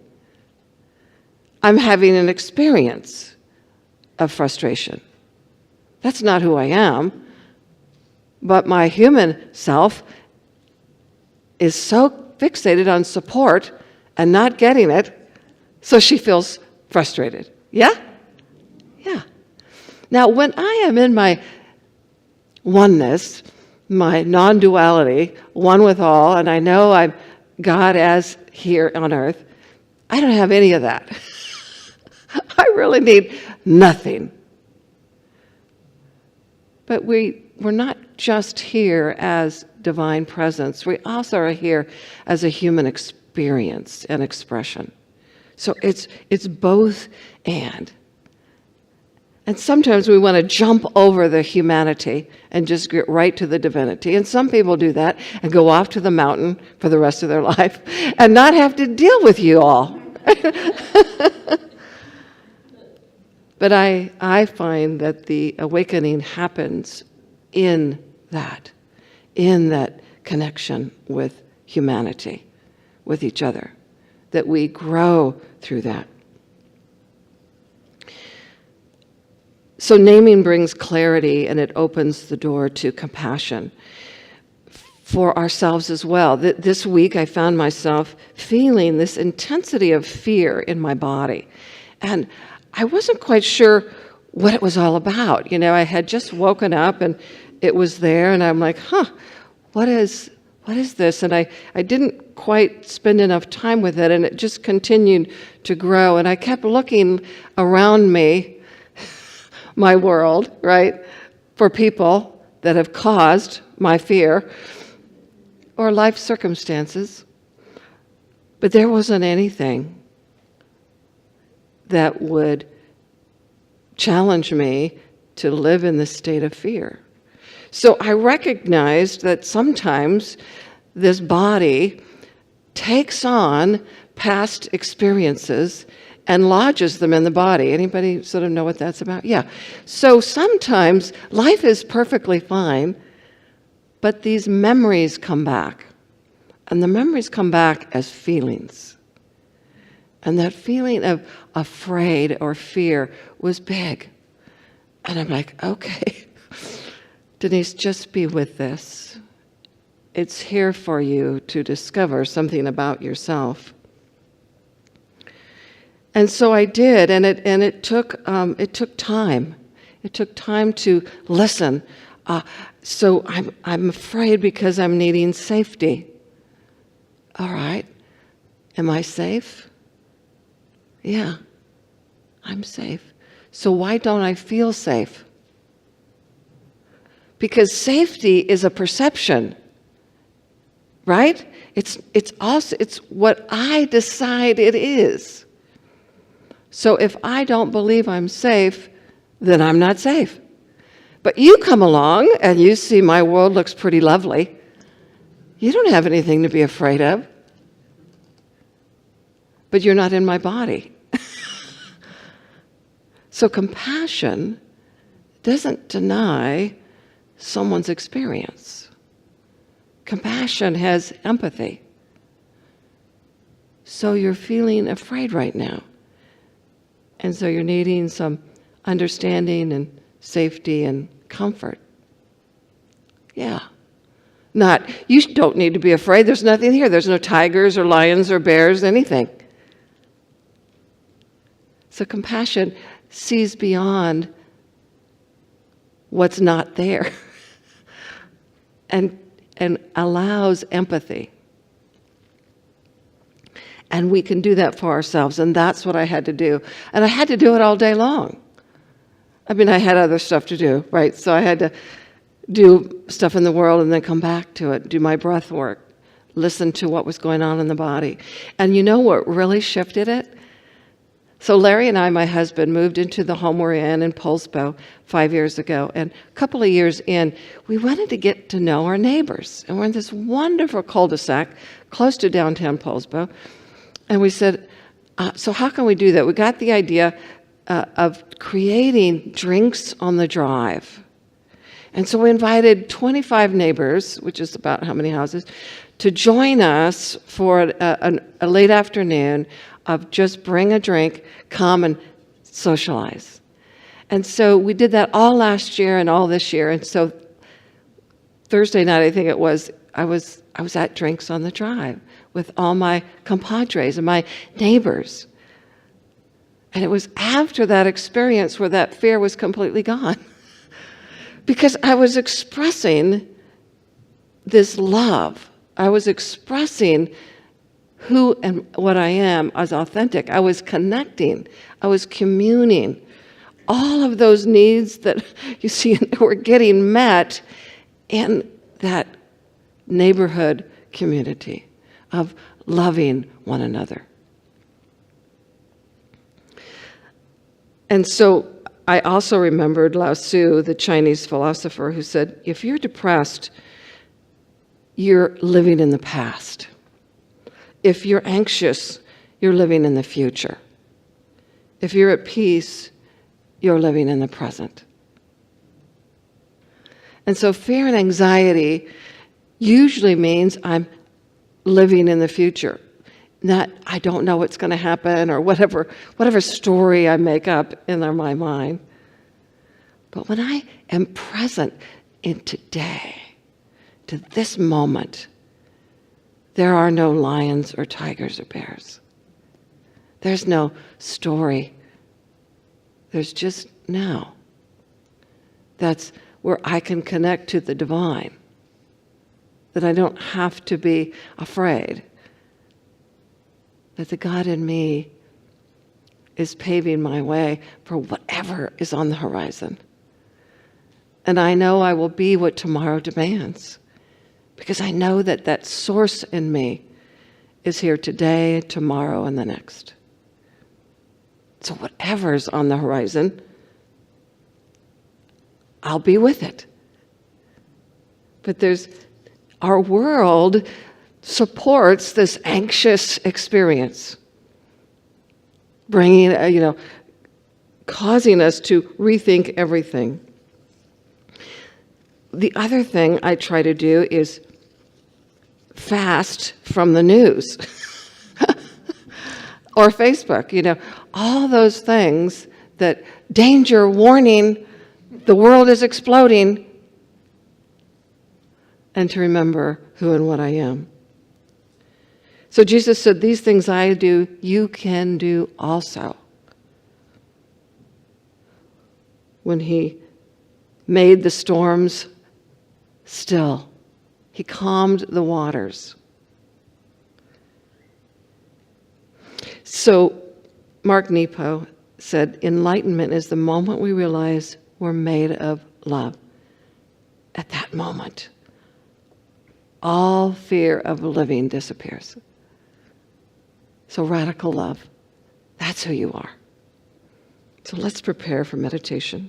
I'm having an experience of frustration. That's not who I am, but my human self is so fixated on support and not getting it, so she feels frustrated. Yeah? Yeah. Now, when I am in my oneness, my non-duality, one with all, and I know I'm God as here on earth, I don't have any of that. I really need nothing. But we're not just here as divine presence. We also are here as a human experience and expression. So it's both and. And sometimes we want to jump over the humanity and just get right to the divinity. And some people do that and go off to the mountain for the rest of their life and not have to deal with you all. But I find that the awakening happens in that connection with humanity, with each other, that we grow through that. So naming brings clarity, and it opens the door to compassion for ourselves as well. This week I found myself feeling this intensity of fear in my body. And I wasn't quite sure what it was all about. I had just woken up and it was there, and I'm like, what is this? And I didn't quite spend enough time with it, and it just continued to grow. And I kept looking around me, my world, right, for people that have caused my fear or life circumstances. But there wasn't anything that would challenge me to live in this state of fear. So I recognized that sometimes this body takes on past experiences and lodges them in the body. Anybody sort of know what that's about? Yeah. So sometimes life is perfectly fine, but these memories come back. And the memories come back as feelings. And that feeling of afraid or fear was big. And I'm like, okay, Denese, just be with this. It's here for you to discover something about yourself. And so I did, and it took time. It took time to listen. So I'm afraid because I'm needing safety. All right, am I safe? Yeah, I'm safe. So why don't I feel safe? Because safety is a perception, right? It's what I decide it is. So if I don't believe I'm safe, then I'm not safe. But you come along and you see my world looks pretty lovely. You don't have anything to be afraid of. But you're not in my body. So compassion doesn't deny someone's experience. Compassion has empathy. So you're feeling afraid right now. And so you're needing some understanding and safety and comfort. Yeah. Not, you don't need to be afraid. There's nothing here. There's no tigers or lions or bears, anything. So compassion sees beyond what's not there and allows empathy. And we can do that for ourselves, and that's what I had to do. And I had to do it all day long. I mean, I had other stuff to do, right? So I had to do stuff in the world and then come back to it, do my breath work, listen to what was going on in the body. And you know what really shifted it? So Larry and I, my husband, moved into the home we're in Poulsbo 5 years ago. And a couple of years in, we wanted to get to know our neighbors. And we're in this wonderful cul-de-sac close to downtown Poulsbo. And we said, so how can we do that? We got the idea of creating drinks on the drive. And so we invited 25 neighbors, which is about how many houses, to join us for a late afternoon of just bring a drink, come and socialize. And so we did that all last year and all this year. And so Thursday night, I think it was, I was at Drinks on the Drive with all my compadres and my neighbors. And it was after that experience where that fear was completely gone. Because I was expressing this love. I was expressing who and what I am as authentic. I was connecting. I was communing. All of those needs that you see were getting met in that neighborhood community of loving one another. And so I also remembered Lao Tzu, the Chinese philosopher, who said, if you're depressed, you're living in the past. If you're anxious, you're living in the future. If you're at peace, you're living in the present. And so fear and anxiety usually means I'm living in the future. Not, I don't know what's going to happen, or whatever story I make up in my mind. But when I am present in today, to this moment, there are no lions or tigers or bears. There's no story. There's just now. That's where I can connect to the divine. That I don't have to be afraid. That the God in me is paving my way for whatever is on the horizon. And I know I will be what tomorrow demands. Because I know that that source in me is here today, tomorrow, and the next. So whatever's on the horizon, I'll be with it. But our world supports this anxious experience, bringing, causing us to rethink everything. The other thing I try to do is fast from the news or Facebook, all those things that danger, warning, the world is exploding, and to remember who and what I am. So Jesus said, these things I do, you can do also. When he made the storms still, he calmed the waters. So Mark Nepo said, enlightenment is the moment we realize we're made of love. At that moment, all fear of living disappears. So radical love, that's who you are. So let's prepare for meditation.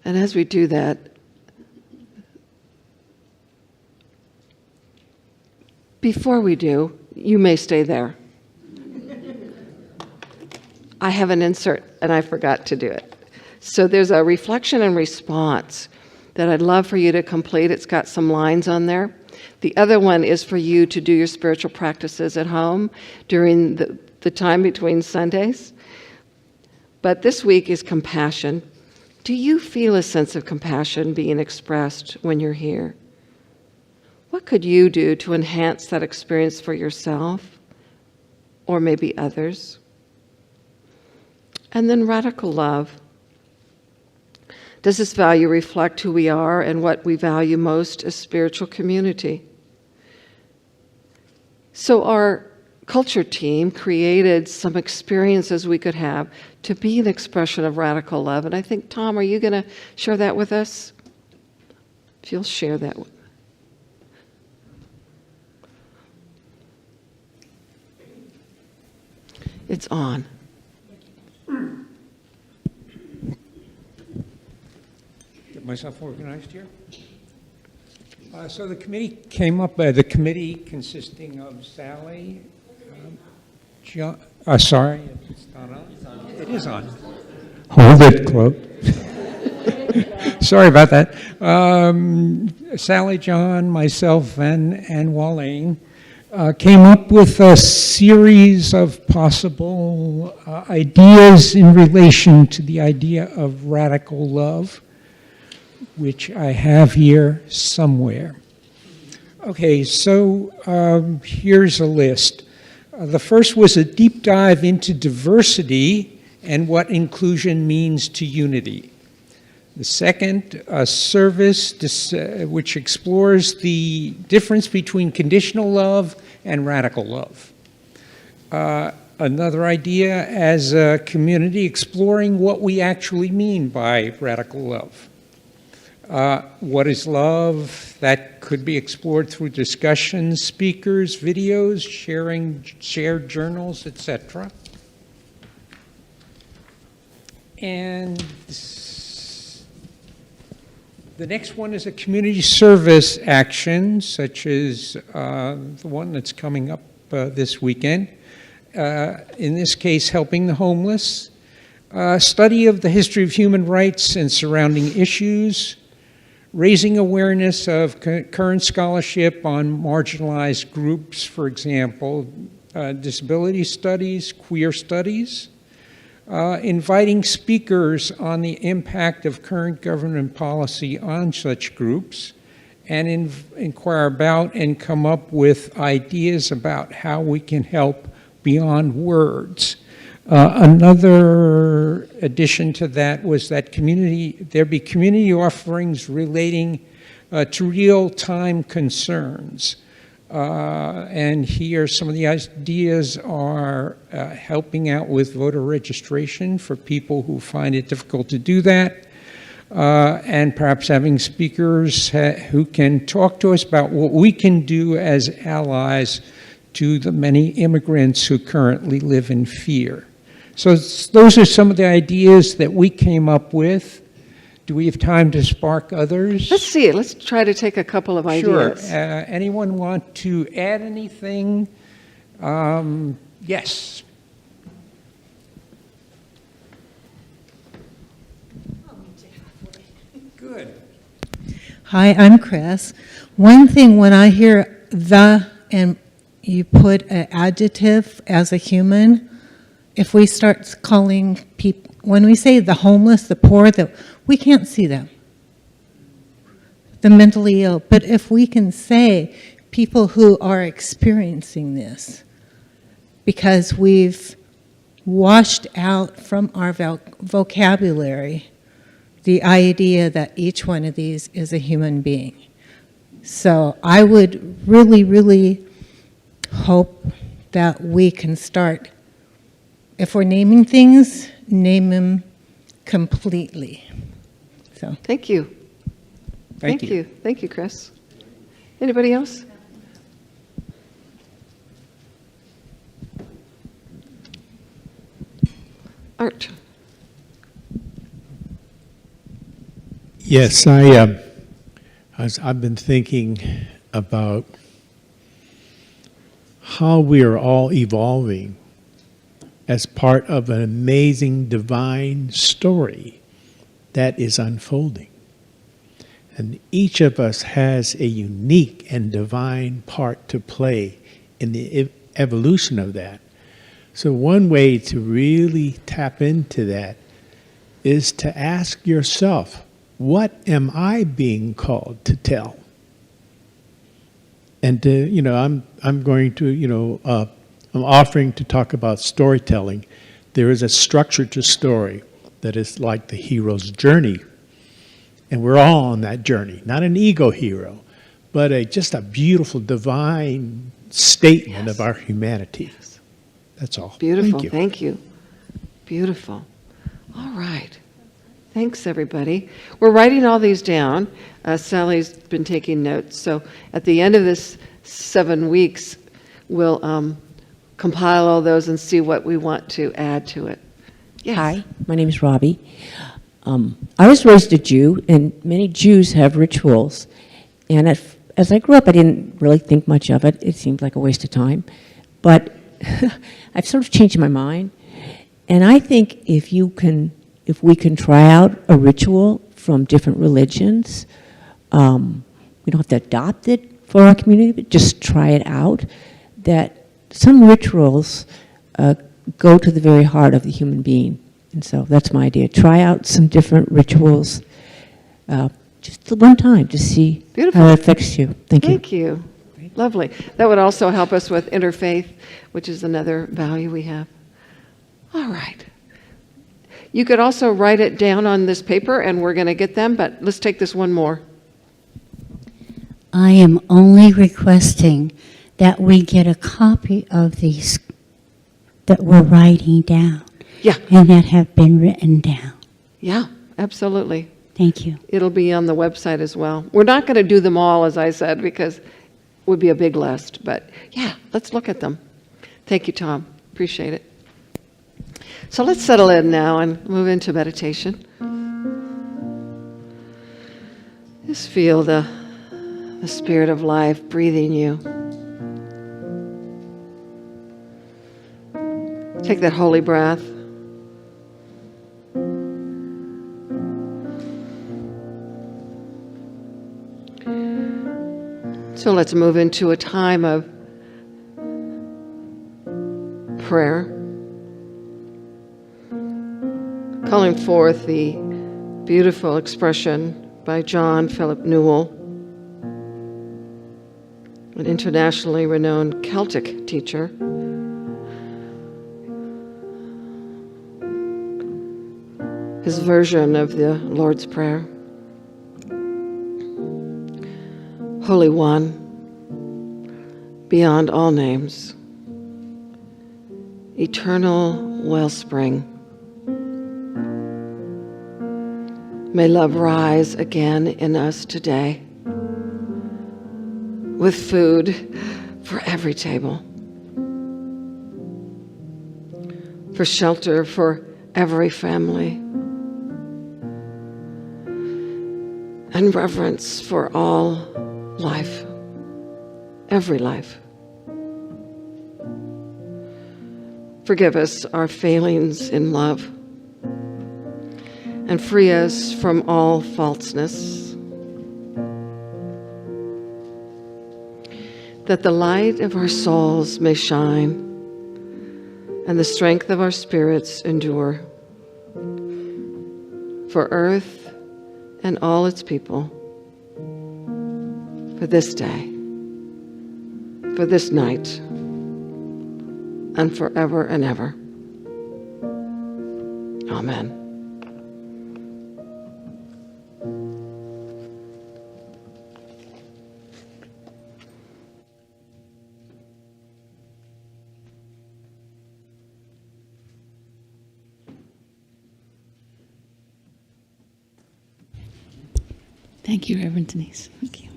And as we do that, before we do, you may stay there. I have an insert, and I forgot to do it. So there's a reflection and response that I'd love for you to complete. It's got some lines on there. The other one is for you to do your spiritual practices at home during the time between Sundays. But this week is compassion. Do you feel a sense of compassion being expressed when you're here? What could you do to enhance that experience for yourself or maybe others? And then radical love. Does this value reflect who we are and what we value most as spiritual community? So our culture team created some experiences we could have to be an expression of radical love. And I think, Tom, are you going to share that with us? If you'll share that with It's on. Get myself organized here. So the committee came up, the committee consisting of Sally, John, sorry, it's not on. It is on. Hold it, Claude. Sorry about that. Sally, John, myself, and Wallane came up with a series of possible ideas in relation to the idea of radical love, which I have here somewhere. Okay, so here's a list. The first was a deep dive into diversity and what inclusion means to unity. The second, a service which explores the difference between conditional love and radical love. Another idea as a community exploring what we actually mean by radical love. What is love? That could be explored through discussions, speakers, videos, shared journals, etc. And the next one is a community service action, such as the one that's coming up this weekend. In this case, helping the homeless. Study of the history of human rights and surrounding issues. Raising awareness of current scholarship on marginalized groups, for example, disability studies, queer studies. Inviting speakers on the impact of current government policy on such groups, and inquire about and come up with ideas about how we can help beyond words. Another addition to that was that there'd be community offerings relating to real-time concerns. And here some of the ideas are helping out with voter registration for people who find it difficult to do that, and perhaps having speakers who can talk to us about what we can do as allies to the many immigrants who currently live in fear. So those are some of the ideas that we came up with. Do we have time to spark others? Let's see it. Let's try to take a couple of ideas. Sure. Anyone want to add anything? Yes. Good. Hi, I'm Chris. One thing when I hear the and you put an adjective as a human, if we start calling people, when we say the homeless, the poor, we can't see them, the mentally ill. But if we can say people who are experiencing this, because we've washed out from our vocabulary the idea that each one of these is a human being. So I would really, really hope that we can start, if we're naming things, name them completely. So Thank you. Thank you. Thank you, Chris. Anybody else? Art. Yes, I've been thinking about how we are all evolving as part of an amazing divine story that is unfolding. And each of us has a unique and divine part to play in the evolution of that. So one way to really tap into that is to ask yourself, what am I being called to tell? And I'm going to, I'm offering to talk about storytelling. There is a structure to story that is like the hero's journey. And we're all on that journey, not an ego hero, but just a beautiful divine statement of our humanity. That's all. Beautiful. Thank you. Thank you. Beautiful. All right. Thanks, everybody. We're writing all these down. Sally's been taking notes. So at the end of this 7 weeks, we'll compile all those and see what we want to add to it. Yes. Hi, my name is Robbie. I was raised a Jew, and many Jews have rituals. And as I grew up, I didn't really think much of it. It seemed like a waste of time. But I've sort of changed my mind. And I think if we can try out a ritual from different religions, we don't have to adopt it for our community, but just try it out, that some rituals go to the very heart of the human being. And so that's my idea. Try out some different rituals just one time to see how it affects you. Thank you. Thank you. Lovely. That would also help us with interfaith, which is another value we have. All right. You could also write it down on this paper, and we're going to get them, but let's take this one more. I am only requesting that we get a copy of these that we're writing down. Yeah. And that have been written down. Yeah, absolutely. Thank you. It'll be on the website as well. We're not going to do them all, as I said, because it would be a big list. But yeah, let's look at them. Thank you, Tom. Appreciate it. So let's settle in now and move into meditation. Just feel the spirit of life breathing you. Take that holy breath. So let's move into a time of prayer, calling forth the beautiful expression by John Philip Newell, an internationally renowned Celtic teacher. His version of the Lord's Prayer. Holy One, beyond all names, eternal wellspring, may love rise again in us today, with food for every table, for shelter for every family, and reverence for all life, every life. Forgive us our failings in love, and free us from all falseness, that the light of our souls may shine, and the strength of our spirits endure. For earth and all its people, for this day, for this night, and forever and ever. Amen. Thank you, Reverend Denise. Thank you.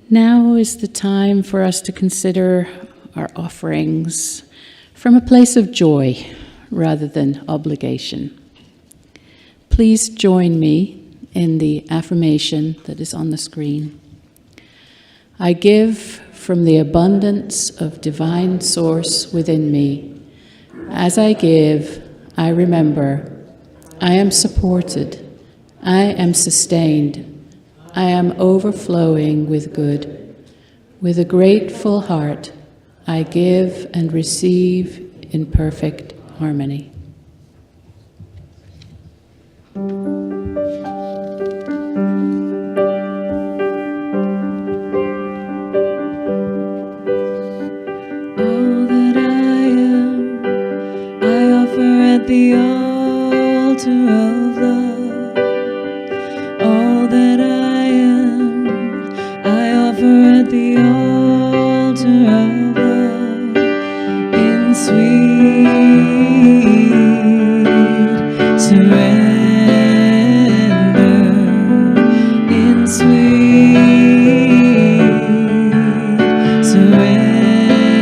Now is the time for us to consider our offerings from a place of joy rather than obligation. Please join me in the affirmation that is on the screen. I give from the abundance of divine source within me. As I give, I remember I am supported, I am sustained, I am overflowing with good. With a grateful heart, I give and receive in perfect harmony. All that I am, I offer at the altar of love. All that I am, I offer at the altar of love. In sweet surrender, in sweet surrender.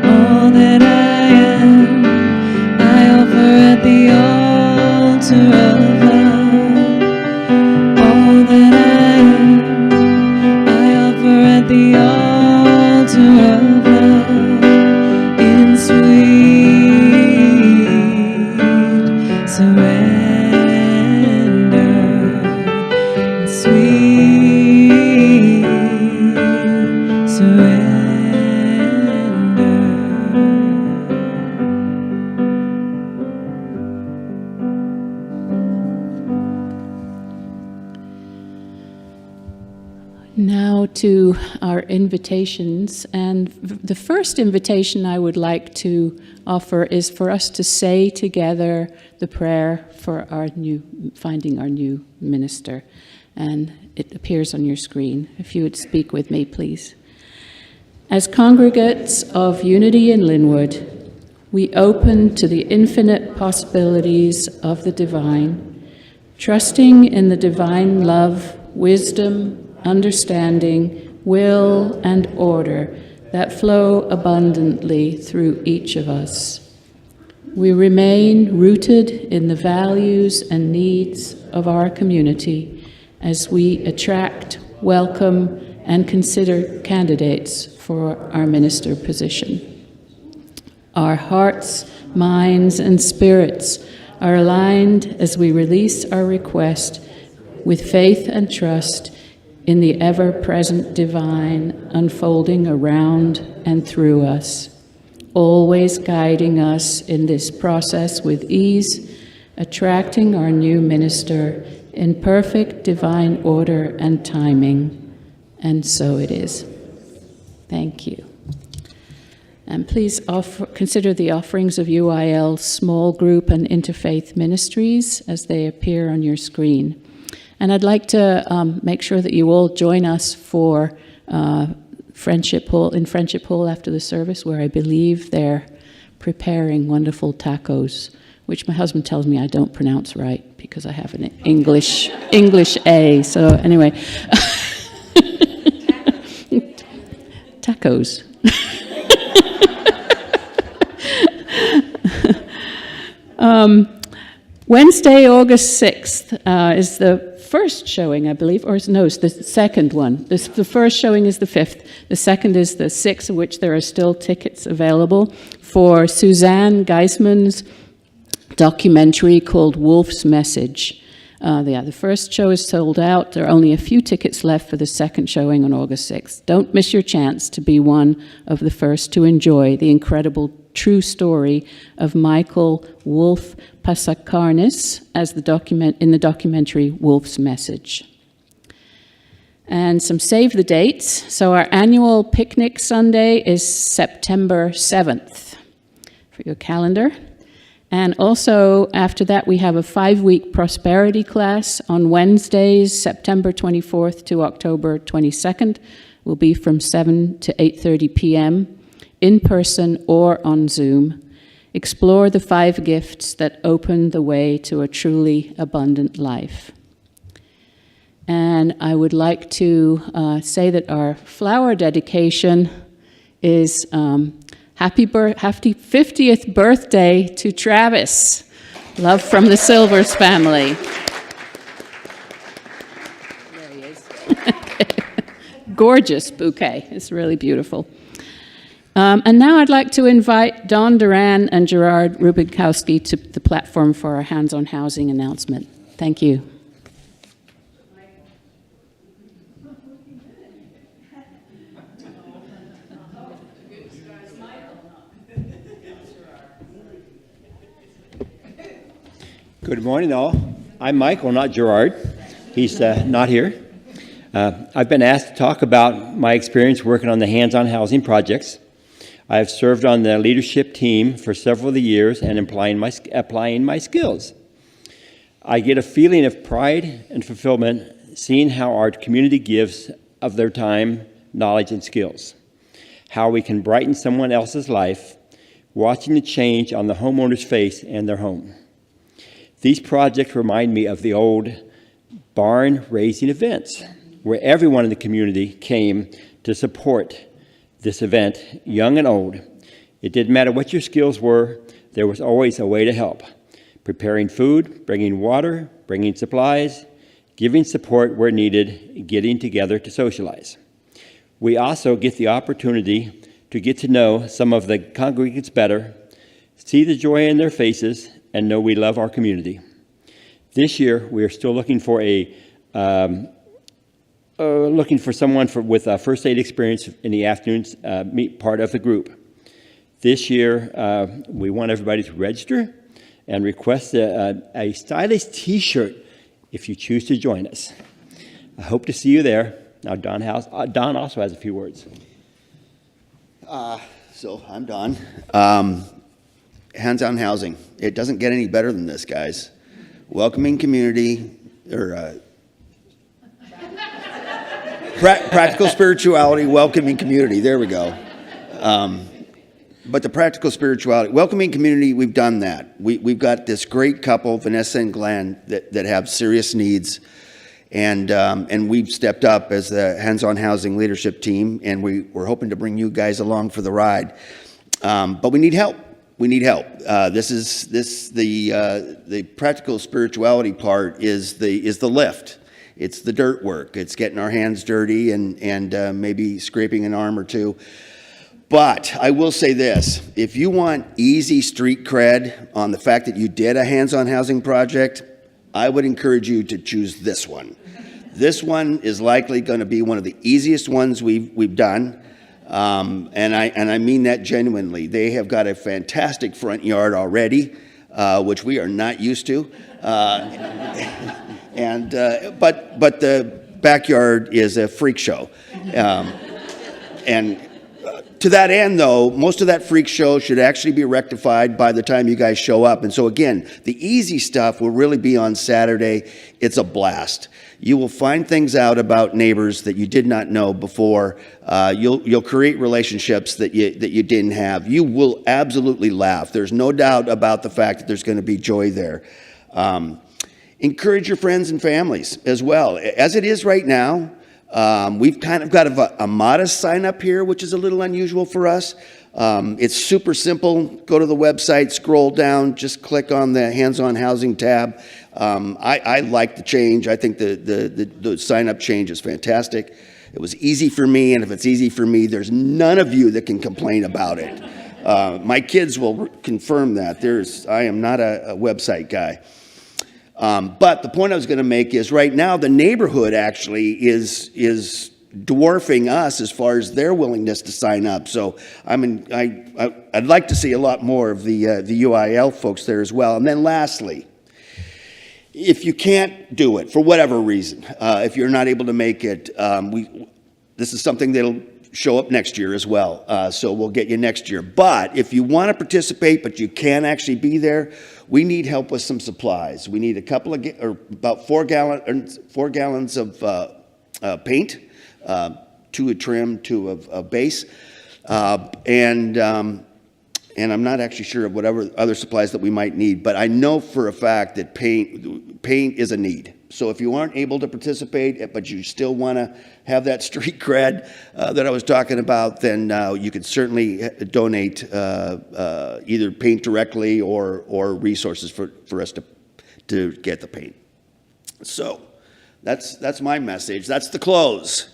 All that I am, I offer at the altar of love. All that I am, I offer at the altar of love. In sweet surrender, in sweet surrender. Now to our invitations, and the first invitation I would like to offer is for us to say together the prayer for finding our new minister, and it appears on your screen. If you would speak with me, please. As congregates of unity in Lynnwood, we open to the infinite possibilities of the divine, trusting in the divine love, wisdom, understanding, will, and order that flow abundantly through each of us. We remain rooted in the values and needs of our community as we attract, welcome, and consider candidates for our minister position. Our hearts, minds, and spirits are aligned as we release our request with faith and trust in the ever-present divine unfolding around and through us, always guiding us in this process with ease, attracting our new minister in perfect divine order and timing. And so it is. Thank you. And please consider the offerings of UIL small group and interfaith ministries as they appear on your screen. And I'd like to make sure that you all join us for Friendship Hall after the service, where I believe they're preparing wonderful tacos, which my husband tells me I don't pronounce right because I have an English A. So anyway, tacos. Wednesday, August 6th is the first showing, I believe, or no, it's the second one. The first showing is the 5th. The second is the 6th, of which there are still tickets available for Suzanne Geisman's documentary called Wolf's Message. The first show is sold out. There are only a few tickets left for the second showing on August 6th. Don't miss your chance to be one of the first to enjoy the incredible true story of Michael Wolf Pasakarnis as in the documentary Wolf's Message. And some save the dates. So our annual picnic Sunday is September 7th for your calendar. And also, after that, we have a 5-week prosperity class on Wednesdays, September 24th to October 22nd. Will be from 7 to 8:30 p.m., in person or on Zoom. Explore the 5 gifts that open the way to a truly abundant life. And I would like to say that our flower dedication is happy 50th birthday to Travis. Love from the Silvers family. There he is. Gorgeous bouquet. It's really beautiful. And now I'd like to invite Don Duran and Gerard Rubinkowski to the platform for our hands-on housing announcement. Thank you. Good morning, all. I'm Michael, not Gerard. He's not here. I've been asked to talk about my experience working on the hands-on housing projects. I have served on the leadership team for several of the years and applying my skills. I get a feeling of pride and fulfillment seeing how our community gives of their time, knowledge, and skills. How we can brighten someone else's life, watching the change on the homeowner's face and their home. These projects remind me of the old barn-raising events, where everyone in the community came to support this event, young and old. It didn't matter what your skills were, there was always a way to help. Preparing food, bringing water, bringing supplies, giving support where needed, getting together to socialize. We also get the opportunity to get to know some of the congregants better, see the joy in their faces, and know we love our community. This year, we are still looking for someone with a first aid experience in the afternoons, meet part of the group. This year, we want everybody to register and request a stylish t-shirt if you choose to join us. I hope to see you there. Now, Don also has a few words. So I'm Don. Hands-on housing. It doesn't get any better than this, guys. Welcoming community, or practical spirituality, welcoming community. There we go. But the practical spirituality, welcoming community, we've done that. We've got this great couple, Vanessa and Glenn, that have serious needs. And we've stepped up as the hands-on housing leadership team, and we're hoping to bring you guys along for the ride. But we need help. We need help. The practical spirituality part is the lift. It's the dirt work. It's getting our hands dirty and maybe scraping an arm or two. But I will say this, if you want easy street cred on the fact that you did a hands-on housing project, I would encourage you to choose this one. This one is likely going to be one of the easiest ones we've done, and I mean that genuinely. They have got a fantastic front yard already, which we are not used to, but the backyard is a freak show, and. To that end, though, most of that freak show should actually be rectified by the time you guys show up. And so again, the easy stuff will really be on Saturday. It's a blast. You will find things out about neighbors that you did not know before. You'll create relationships that you didn't have. You will absolutely laugh. There's no doubt about the fact that there's going to be joy there. Encourage your friends and families as well. As it is right now, we've kind of got a modest sign up here, which is a little unusual for us. It's super simple. Go to the website, scroll down, just click on the hands-on housing tab. I like the change. I think the sign up change is fantastic. It was easy for me, and if it's easy for me, there's none of you that can complain about it. My kids will confirm that. I am not a website guy. But the point I was going to make is right now the neighborhood actually is dwarfing us as far as their willingness to sign up. So I'd like to see a lot more of the UIL folks there as well. And then lastly, if you can't do it for whatever reason, if you're not able to make it, this is something that'll show up next year as well. So we'll get you next year. But if you want to participate, but you can't actually be there, we need help with some supplies. We need about 4 gallons of paint, 2 of trim, 2 of base, and I'm not actually sure of whatever other supplies that we might need. But I know for a fact that paint is a need. So if you aren't able to participate, but you still want to have that street cred that I was talking about, then you could certainly donate either paint directly or resources for us to get the paint. So that's my message. That's the close.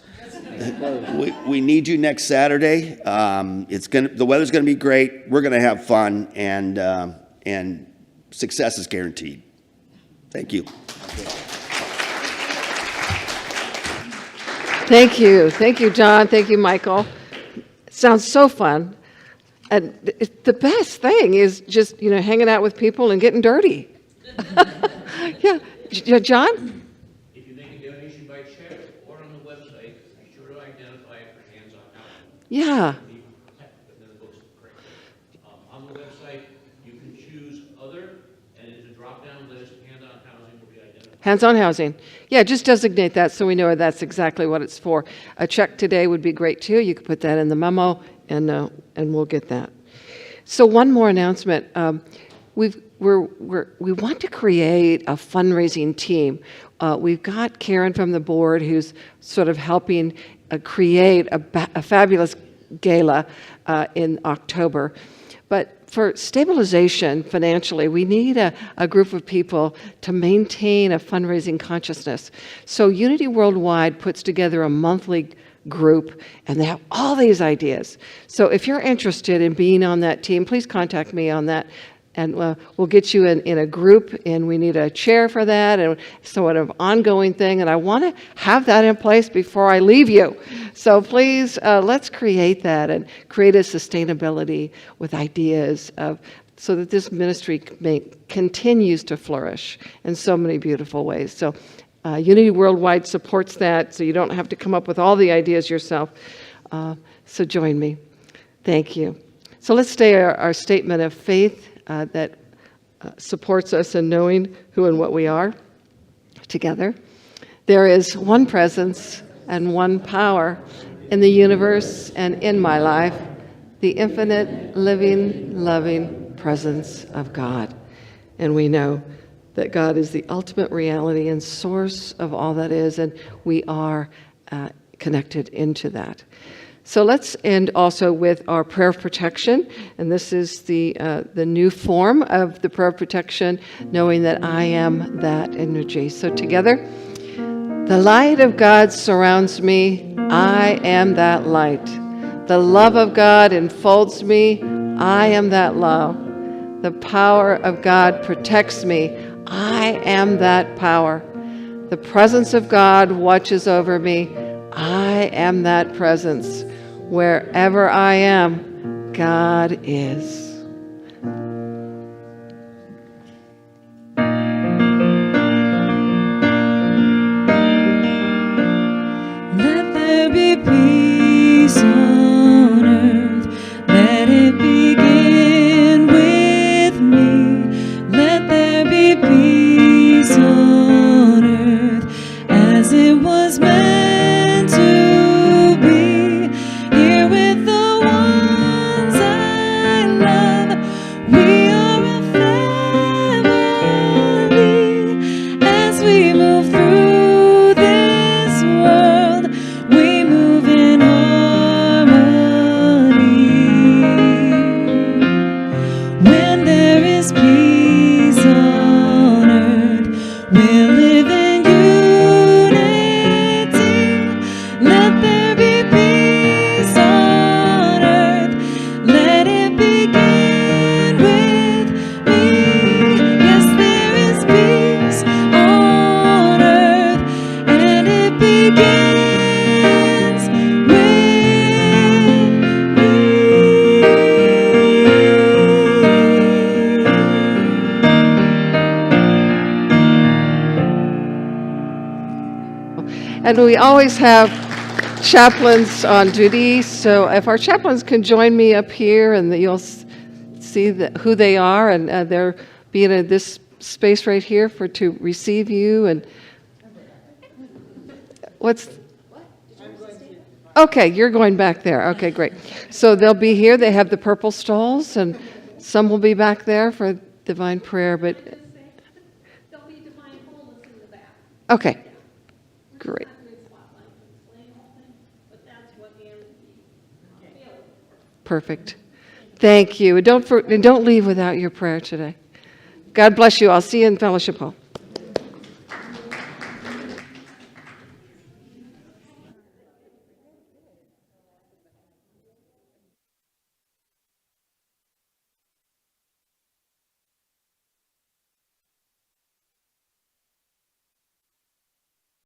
We need you next Saturday. The weather's going to be great. We're going to have fun, and success is guaranteed. Thank you. Thank you, John. Thank you, Michael. Sounds so fun. And the best thing is just hanging out with people and getting dirty. Yeah, John. If you make a donation by check or on the website, be sure to identify it for hands-on housing. Yeah. On the website, you can choose other, and it's a drop-down list. Hands-on housing will be identified. Hands-on housing. Yeah, just designate that so we know that's exactly what it's for. A check today would be great too. You could put that in the memo, and we'll get that. So one more announcement. We want to create a fundraising team. We've got Karen from the board who's sort of helping create a fabulous gala in October. But for stabilization financially, we need a group of people to maintain a fundraising consciousness. So Unity Worldwide puts together a monthly group, and they have all these ideas. So if you're interested in being on that team, please contact me on that, and we'll get you in a group, and we need a chair for that, and so an ongoing thing, and I want to have that in place before I leave you. So please, let's create that and create a sustainability with ideas so that this ministry continues to flourish in so many beautiful ways. So Unity Worldwide supports that, so you don't have to come up with all the ideas yourself. So join me. Thank you. So let's say our statement of faith that supports us in knowing who and what we are together. There is one presence and one power in the universe and in my life, the infinite, living, loving presence of God. And we know that God is the ultimate reality and source of all that is, and we are connected into that. So let's end also with our prayer of protection, and this is the new form of the prayer of protection, knowing that I am that energy. So together, the light of God surrounds me, I am that light. The love of God enfolds me, I am that love. The power of God protects me, I am that power. The presence of God watches over me, I am that presence. Wherever I am, God is. Let there be peace on earth. Let it begin with me. Let there be peace on earth as it was meant to be. Here with the ones I love, we are a family. As we move through this world, we move in harmony. When there is peace on earth, we'll live in unity. Let there be peace on earth. Let it begin with me. Yes, there is peace on earth, and it begins with me. And we always have chaplains on duty, so if our chaplains can join me up here, and you'll see who they are, and they're being in this space right here to receive you. And okay, you're going back there. Okay, great. So they'll be here. They have the purple stalls, and some will be back there for divine prayer. But okay, great. Perfect. Thank you. And don't leave without your prayer today. God bless you. I'll see you in Fellowship Hall.